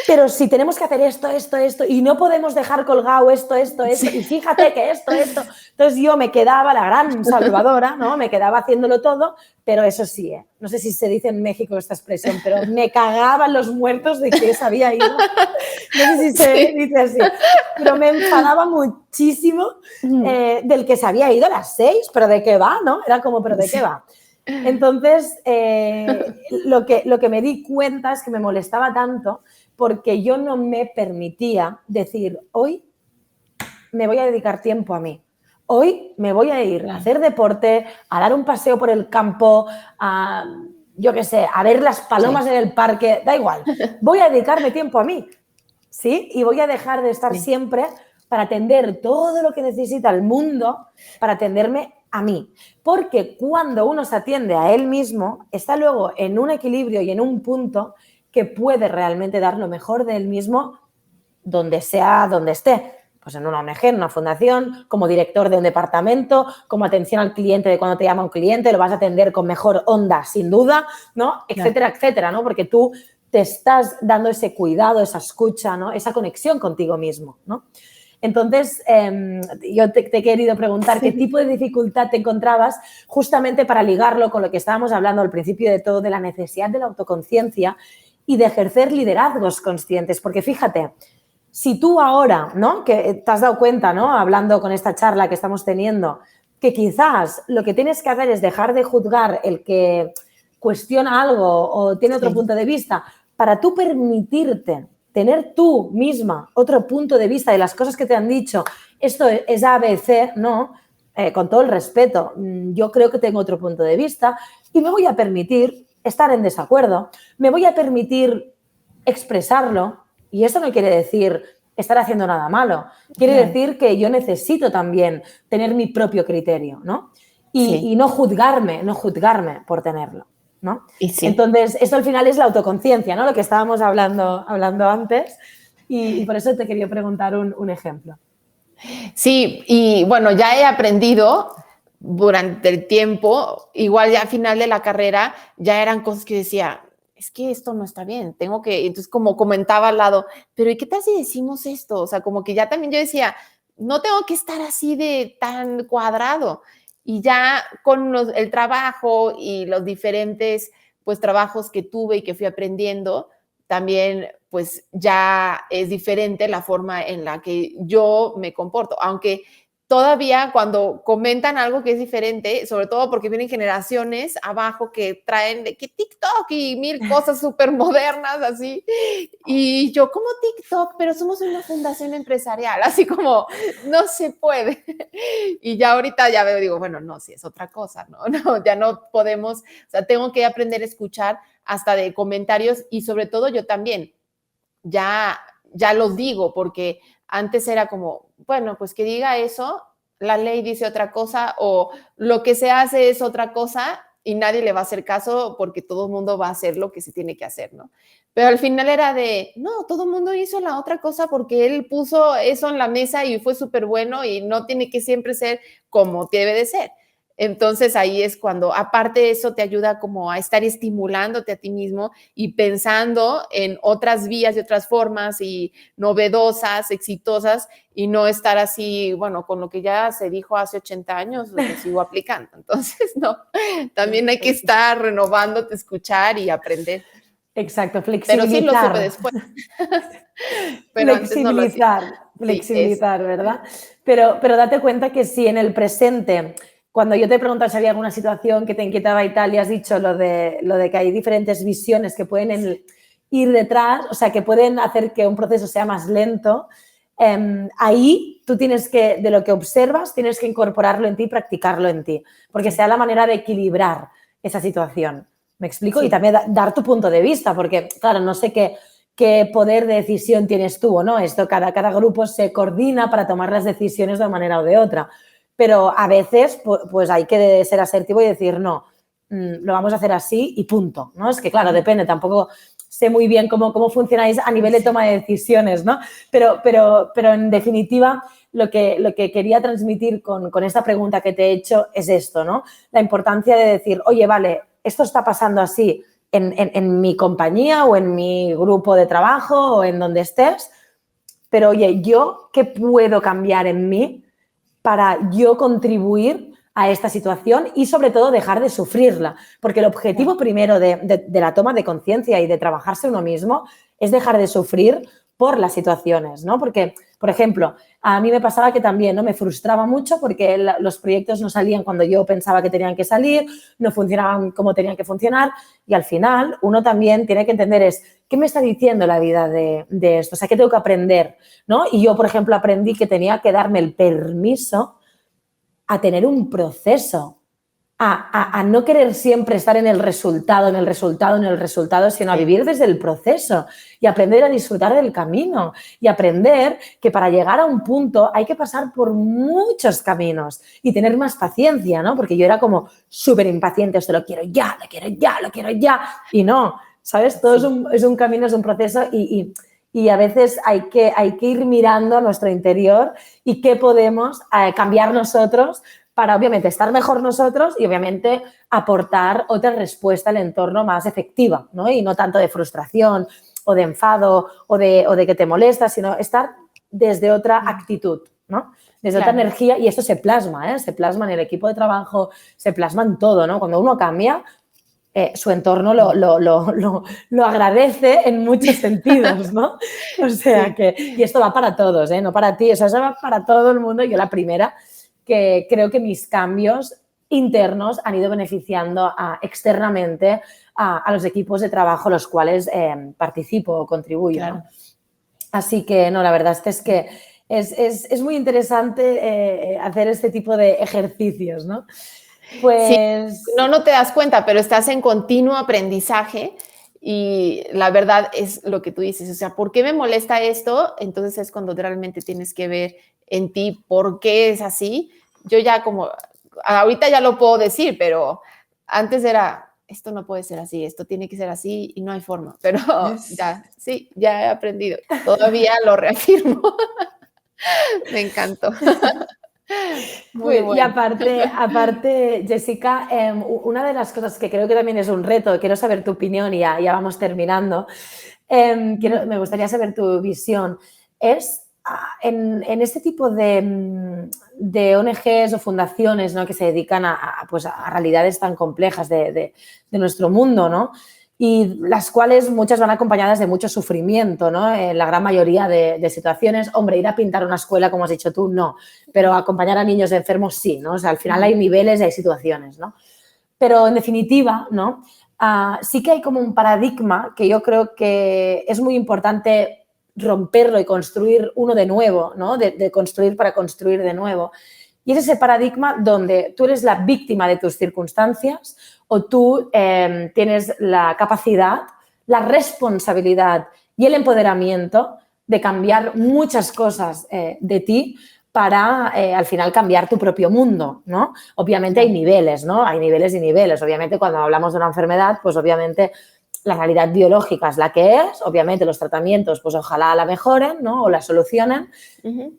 pero si tenemos que hacer esto y no podemos dejar colgado esto y fíjate que esto. Entonces yo me quedaba la gran salvadora, ¿no? Me quedaba haciéndolo todo, pero eso sí, no sé si se dice en México esta expresión, pero me cagaban los muertos de que se había ido. No sé si se dice así, pero me enfadaba muchísimo del que se había ido a las 6, pero ¿de qué va, no? Era como, ¿pero de qué va? Entonces, lo que me di cuenta es que me molestaba tanto porque yo no me permitía decir, hoy me voy a dedicar tiempo a mí. Hoy me voy a ir a hacer deporte, a dar un paseo por el campo, yo qué sé, a ver las palomas en el parque, da igual. Voy a dedicarme tiempo a mí, ¿sí? Y voy a dejar de estar siempre para atender todo lo que necesita el mundo, para atenderme a mí. Porque cuando uno se atiende a él mismo, está luego en un equilibrio y en un punto que puede realmente dar lo mejor de él mismo donde sea, donde esté. Pues en una ONG, en una fundación, como director de un departamento, como atención al cliente de cuando te llama un cliente, lo vas a atender con mejor onda, sin duda, ¿no? Etcétera, etcétera, ¿no? Porque tú te estás dando ese cuidado, esa escucha, ¿no? Esa conexión contigo mismo, ¿no? Entonces, yo te he querido preguntar qué tipo de dificultad te encontrabas justamente para ligarlo con lo que estábamos hablando al principio de todo, de la necesidad de la autoconciencia y de ejercer liderazgos conscientes. Porque fíjate, si tú ahora, ¿no? Que te has dado cuenta, ¿no? Hablando con esta charla que estamos teniendo, que quizás lo que tienes que hacer es dejar de juzgar el que cuestiona algo o tiene otro punto de vista para tú permitirte tener tú misma otro punto de vista de las cosas que te han dicho, esto es ABC, ¿no? Con todo el respeto, yo creo que tengo otro punto de vista y me voy a permitir estar en desacuerdo, me voy a permitir expresarlo y eso no quiere decir estar haciendo nada malo, quiere decir que yo necesito también tener mi propio criterio, ¿no? Y no juzgarme por tenerlo, ¿no? Entonces, esto al final es la autoconciencia, ¿no? Lo que estábamos hablando antes y por eso te quería preguntar un ejemplo. Sí, y bueno, ya he aprendido durante el tiempo, igual ya al final de la carrera, ya eran cosas que decía, es que esto no está bien, tengo que, entonces como comentaba al lado, pero ¿y qué tal si decimos esto? O sea, como que ya también yo decía, no tengo que estar así de tan cuadrado. Y ya con el trabajo y los diferentes, pues, trabajos que tuve y que fui aprendiendo, también, pues, ya es diferente la forma en la que yo me comporto, aunque todavía cuando comentan algo que es diferente, sobre todo porque vienen generaciones abajo que traen de que TikTok y mil cosas súper modernas así, y yo como TikTok, pero somos una fundación empresarial, así como no se puede. Y ya ahorita ya veo, digo, bueno, no, sí es otra cosa, ¿no? No, ya no podemos, o sea, tengo que aprender a escuchar hasta de comentarios y sobre todo yo también, ya lo digo, porque antes era como, bueno, pues que diga eso, la ley dice otra cosa o lo que se hace es otra cosa y nadie le va a hacer caso porque todo el mundo va a hacer lo que se tiene que hacer, ¿no? Pero al final era de, no, todo el mundo hizo la otra cosa porque él puso eso en la mesa y fue súper bueno y no tiene que siempre ser como debe de ser. Entonces ahí es cuando, aparte eso te ayuda como a estar estimulándote a ti mismo y pensando en otras vías y otras formas y novedosas, exitosas y no estar así, bueno, con lo que ya se dijo hace 80 años, lo sigo aplicando. Entonces, no, también hay que estar renovándote, escuchar y aprender. Exacto, Pero sí lo supe flexibilizar. después. Pero antes no lo hacía. Flexibilizar, ¿verdad? Pero date cuenta que si en el presente, cuando yo te he preguntado si había alguna situación que te inquietaba y tal, y has dicho lo de que hay diferentes visiones que pueden ir detrás, o sea, que pueden hacer que un proceso sea más lento, ahí tú tienes que, de lo que observas, tienes que incorporarlo en ti y practicarlo en ti, porque sea la manera de equilibrar esa situación. ¿Me explico? Sí. Y también dar tu punto de vista, porque, claro, no sé qué poder de decisión tienes tú o no. Esto, cada grupo se coordina para tomar las decisiones de una manera o de otra. Pero a veces, pues hay que ser asertivo y decir, no, lo vamos a hacer así y punto, ¿no? Es que, claro, depende, tampoco sé muy bien cómo funcionáis a nivel de toma de decisiones, ¿no? Pero en definitiva, lo que quería transmitir con esta pregunta que te he hecho es esto, ¿no? La importancia de decir, oye, vale, esto está pasando así en mi compañía o en mi grupo de trabajo o en donde estés, pero oye, ¿yo qué puedo cambiar en mí para yo contribuir a esta situación y sobre todo dejar de sufrirla? Porque el objetivo primero de la toma de conciencia y de trabajarse uno mismo es dejar de sufrir por las situaciones, ¿no? Porque, por ejemplo, a mí me pasaba que también, ¿no? Me frustraba mucho porque los proyectos no salían cuando yo pensaba que tenían que salir, no funcionaban como tenían que funcionar y al final uno también tiene que entender ¿qué me está diciendo la vida de esto? O sea, ¿qué tengo que aprender? ¿No? Y yo, por ejemplo, aprendí que tenía que darme el permiso a tener un proceso, a no querer siempre estar en el resultado, sino a vivir desde el proceso y aprender a disfrutar del camino y aprender que para llegar a un punto hay que pasar por muchos caminos y tener más paciencia, ¿no? Porque yo era como súper impaciente, esto lo quiero ya, lo quiero ya y no, ¿sabes? Todo es un camino, es un proceso y a veces hay que ir mirando a nuestro interior y qué podemos cambiar nosotros para, obviamente, estar mejor nosotros y, obviamente, aportar otra respuesta al entorno más efectiva, ¿no? Y no tanto de frustración o de enfado o de que te molesta, sino estar desde otra actitud, ¿no? Desde otra energía y esto se plasma, se plasma en el equipo de trabajo, se plasma en todo, ¿no? Cuando uno cambia, su entorno lo agradece en muchos sentidos, ¿no? O sea que, y esto va para todos, no para ti, eso va para todo el mundo. Yo la primera que creo que mis cambios internos han ido beneficiando externamente a los equipos de trabajo los cuales participo o contribuyo, ¿no? Así que, no, la verdad es que es muy interesante hacer este tipo de ejercicios, ¿no? Pues... Sí, no te das cuenta, pero estás en continuo aprendizaje y la verdad es lo que tú dices, o sea, ¿por qué me molesta esto? Entonces es cuando realmente tienes que ver en ti por qué es así. Yo ya como, ahorita ya lo puedo decir, pero antes era, esto no puede ser así, esto tiene que ser así y no hay forma, pero ya he aprendido, todavía lo reafirmo. Me encantó. Muy bueno. Y aparte Jessica, una de las cosas que creo que también es un reto, quiero saber tu opinión y ya vamos terminando, me gustaría saber tu visión, es en este tipo de ONGs o fundaciones, ¿no?, que se dedican pues a realidades tan complejas de nuestro mundo, ¿no?, y las cuales muchas van acompañadas de mucho sufrimiento, ¿no? En la gran mayoría de situaciones. Hombre, ir a pintar una escuela, como has dicho tú, no, pero acompañar a niños enfermos sí, ¿no? O sea, al final hay niveles y hay situaciones, ¿no? Pero en definitiva, ¿no? Sí que hay como un paradigma que yo creo que es muy importante romperlo y construir uno de nuevo, ¿no? De construir para construir de nuevo. Y es ese paradigma donde tú eres la víctima de tus circunstancias o tú tienes la capacidad, la responsabilidad y el empoderamiento de cambiar muchas cosas de ti para al final cambiar tu propio mundo, ¿no? Obviamente hay niveles, ¿no? Hay niveles y niveles. Obviamente cuando hablamos de una enfermedad, pues obviamente la realidad biológica es la que es, obviamente los tratamientos pues ojalá la mejoren, ¿no?, o la solucionen,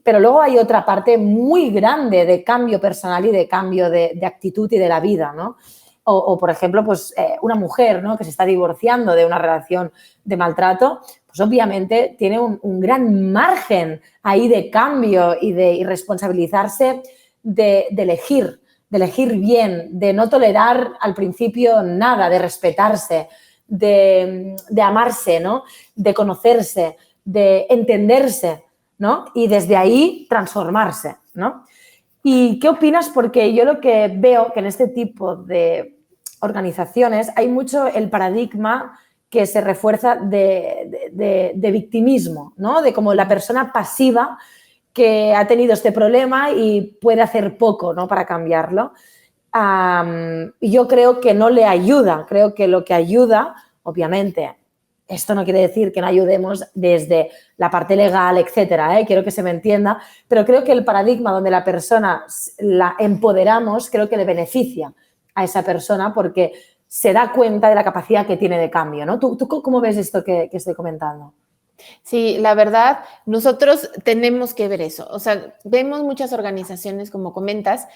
pero luego hay otra parte muy grande de cambio personal y de cambio de actitud y de la vida, ¿no? O por ejemplo, pues una mujer, ¿no?, que se está divorciando de una relación de maltrato, pues obviamente tiene un gran margen ahí de cambio y de responsabilizarse de elegir bien, de no tolerar al principio nada, de respetarse, de amarse, ¿no?, de conocerse, de entenderse, ¿no?, y desde ahí transformarse, ¿no? ¿Y qué opinas? Porque yo lo que veo que en este tipo de organizaciones hay mucho el paradigma que se refuerza de victimismo, ¿no? De como la persona pasiva que ha tenido este problema y puede hacer poco, ¿no?, para cambiarlo. Yo creo que no le ayuda, creo que lo que ayuda, obviamente, esto no quiere decir que no ayudemos desde la parte legal, etcétera, quiero que se me entienda, pero creo que el paradigma donde la persona la empoderamos, creo que le beneficia a esa persona porque se da cuenta de la capacidad que tiene de cambio, ¿no? ¿Tú cómo ves esto que estoy comentando? Sí, la verdad, nosotros tenemos que ver eso. O sea, vemos muchas organizaciones, como comentas,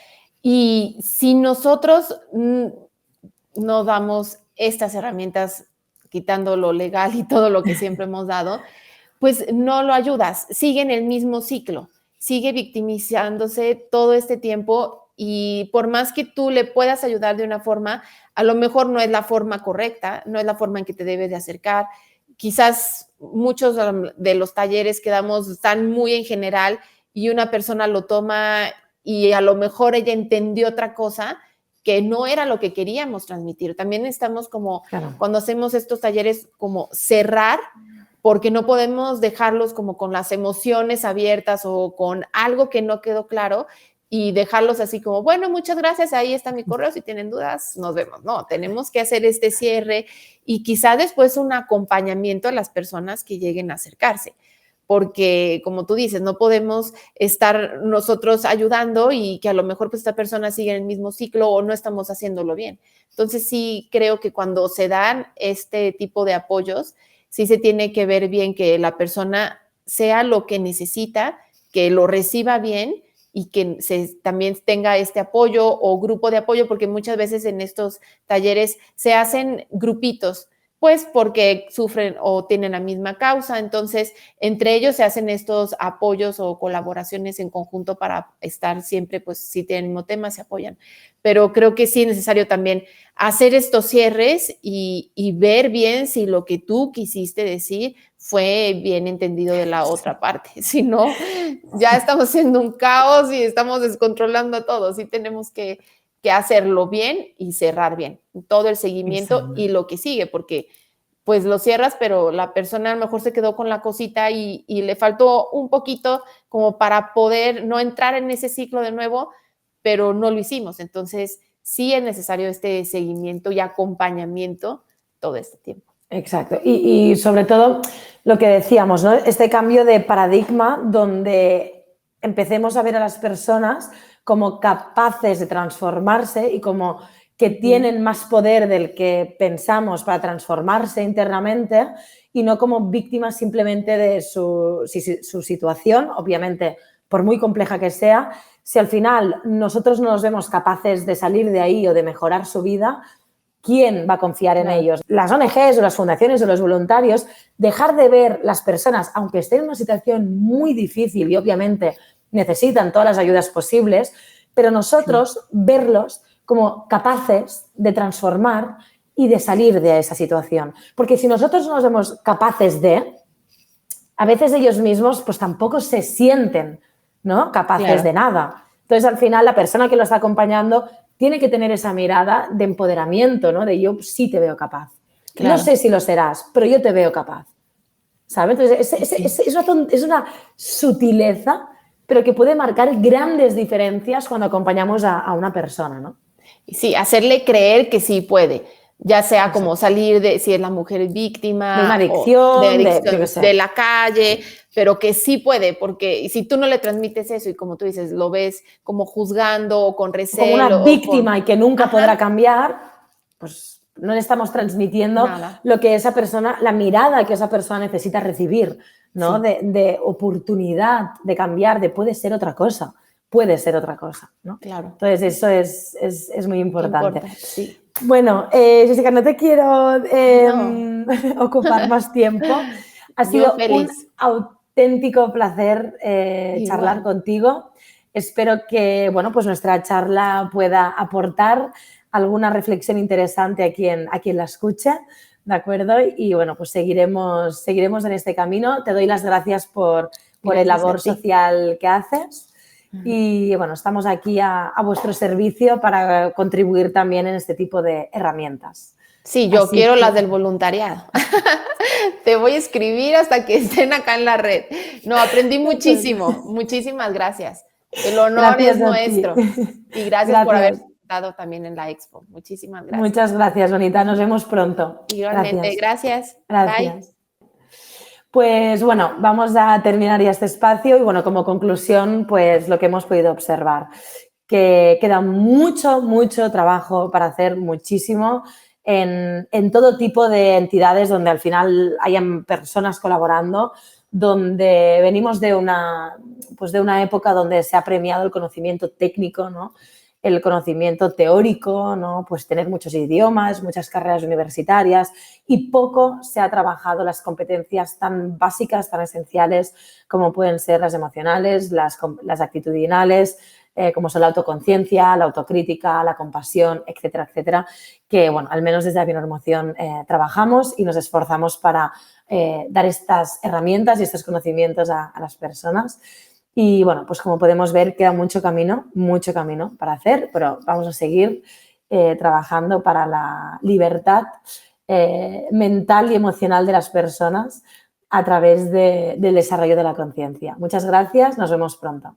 y si nosotros no damos estas herramientas, quitando lo legal y todo lo que siempre hemos dado, pues no lo ayudas. Sigue en el mismo ciclo, sigue victimizándose todo este tiempo y por más que tú le puedas ayudar de una forma, a lo mejor no es la forma correcta, no es la forma en que te debes de acercar. Quizás muchos de los talleres que damos están muy en general y una persona lo toma y a lo mejor ella entendió otra cosa que no era lo que queríamos transmitir. También estamos como, Claro. cuando hacemos estos talleres, como cerrar, porque no podemos dejarlos como con las emociones abiertas o con algo que no quedó claro y dejarlos así como, bueno, muchas gracias, ahí está mi correo, si tienen dudas, nos vemos. No, tenemos que hacer este cierre y quizá después un acompañamiento a las personas que lleguen a acercarse, porque como tú dices, no podemos estar nosotros ayudando y que a lo mejor pues esta persona sigue en el mismo ciclo o no estamos haciéndolo bien. Entonces sí creo que cuando se dan este tipo de apoyos, sí se tiene que ver bien que la persona sea lo que necesita, que lo reciba bien y que también tenga este apoyo o grupo de apoyo, porque muchas veces en estos talleres se hacen grupitos, pues porque sufren o tienen la misma causa, entonces entre ellos se hacen estos apoyos o colaboraciones en conjunto para estar siempre, pues si tienen el mismo tema, se apoyan. Pero creo que sí es necesario también hacer estos cierres y ver bien si lo que tú quisiste decir fue bien entendido de la otra parte. Si no, ya estamos haciendo un caos y estamos descontrolando a todos. Sí tenemos que hacerlo bien y cerrar bien todo el seguimiento Exacto. y lo que sigue, porque pues lo cierras, pero la persona a lo mejor se quedó con la cosita y le faltó un poquito como para poder no entrar en ese ciclo de nuevo, pero no lo hicimos. Entonces, sí es necesario este seguimiento y acompañamiento todo este tiempo. Exacto. Y sobre todo lo que decíamos, ¿no? Este cambio de paradigma donde empecemos a ver a las personas como capaces de transformarse y como que tienen más poder del que pensamos para transformarse internamente y no como víctimas simplemente de su situación, obviamente por muy compleja que sea, Si al final nosotros no nos vemos capaces de salir de ahí o de mejorar su vida, ¿quién va a confiar en ellos? Las ONGs o las fundaciones o los voluntarios, dejar de ver las personas, aunque estén en una situación muy difícil y obviamente necesitan todas las ayudas posibles, pero nosotros verlos como capaces de transformar y de salir de esa situación. Porque si nosotros no nos vemos capaces de, a veces ellos mismos pues tampoco se sienten, ¿no?, capaces de nada. Entonces, al final, la persona que lo está acompañando tiene que tener esa mirada de empoderamiento, ¿no? De yo sí te veo capaz. No sé si lo serás, pero yo te veo capaz. ¿Sabes? Entonces, es una sutileza, pero que puede marcar grandes diferencias cuando acompañamos a una persona, ¿no? Sí, hacerle creer que sí puede, ya sea como salir de, si es la mujer víctima, de una adicción, de la calle, pero que sí puede, porque si tú no le transmites eso y como tú dices, lo ves como juzgando o con recelo. Como una víctima y que nunca podrá cambiar, pues no le estamos transmitiendo lo que esa persona, la mirada que esa persona necesita recibir, ¿no? Sí. De oportunidad, de cambiar, de puede ser otra cosa, ¿no? Claro. Entonces, eso es muy importante. Sí. Bueno, Jessica, no te quiero ocupar más tiempo. Ha sido un auténtico placer charlar contigo. Espero que, bueno, pues nuestra charla pueda aportar alguna reflexión interesante a quien la escuche, ¿de acuerdo? Y, bueno, pues seguiremos en este camino. Te doy las gracias por el labor social que haces. Y, bueno, estamos aquí a vuestro servicio para contribuir también en este tipo de herramientas. Sí, yo quiero las del voluntariado. Te voy a escribir hasta que estén acá en la red. No, aprendí muchísimo. Muchísimas gracias. El honor es nuestro. Y gracias por haber estado también en la expo. Muchísimas gracias. Muchas gracias, Bonita. Nos vemos pronto. Igualmente, gracias. Gracias. Bye. Pues bueno, vamos a terminar ya este espacio y bueno, como conclusión, pues lo que hemos podido observar, que queda mucho trabajo para hacer, muchísimo, en todo tipo de entidades donde al final hayan personas colaborando, donde venimos de una época donde se ha premiado el conocimiento técnico, ¿no? El conocimiento teórico, ¿no? Pues tener muchos idiomas, muchas carreras universitarias y poco se ha trabajado las competencias tan básicas, tan esenciales como pueden ser las emocionales, las actitudinales, como son la autoconciencia, la autocrítica, la compasión, etcétera, etcétera, que, bueno, al menos desde la Bionormoción trabajamos y nos esforzamos para dar estas herramientas y estos conocimientos a las personas. Y, bueno, pues como podemos ver, queda mucho camino para hacer, pero vamos a seguir trabajando para la libertad mental y emocional de las personas a través del desarrollo de la conciencia. Muchas gracias, nos vemos pronto.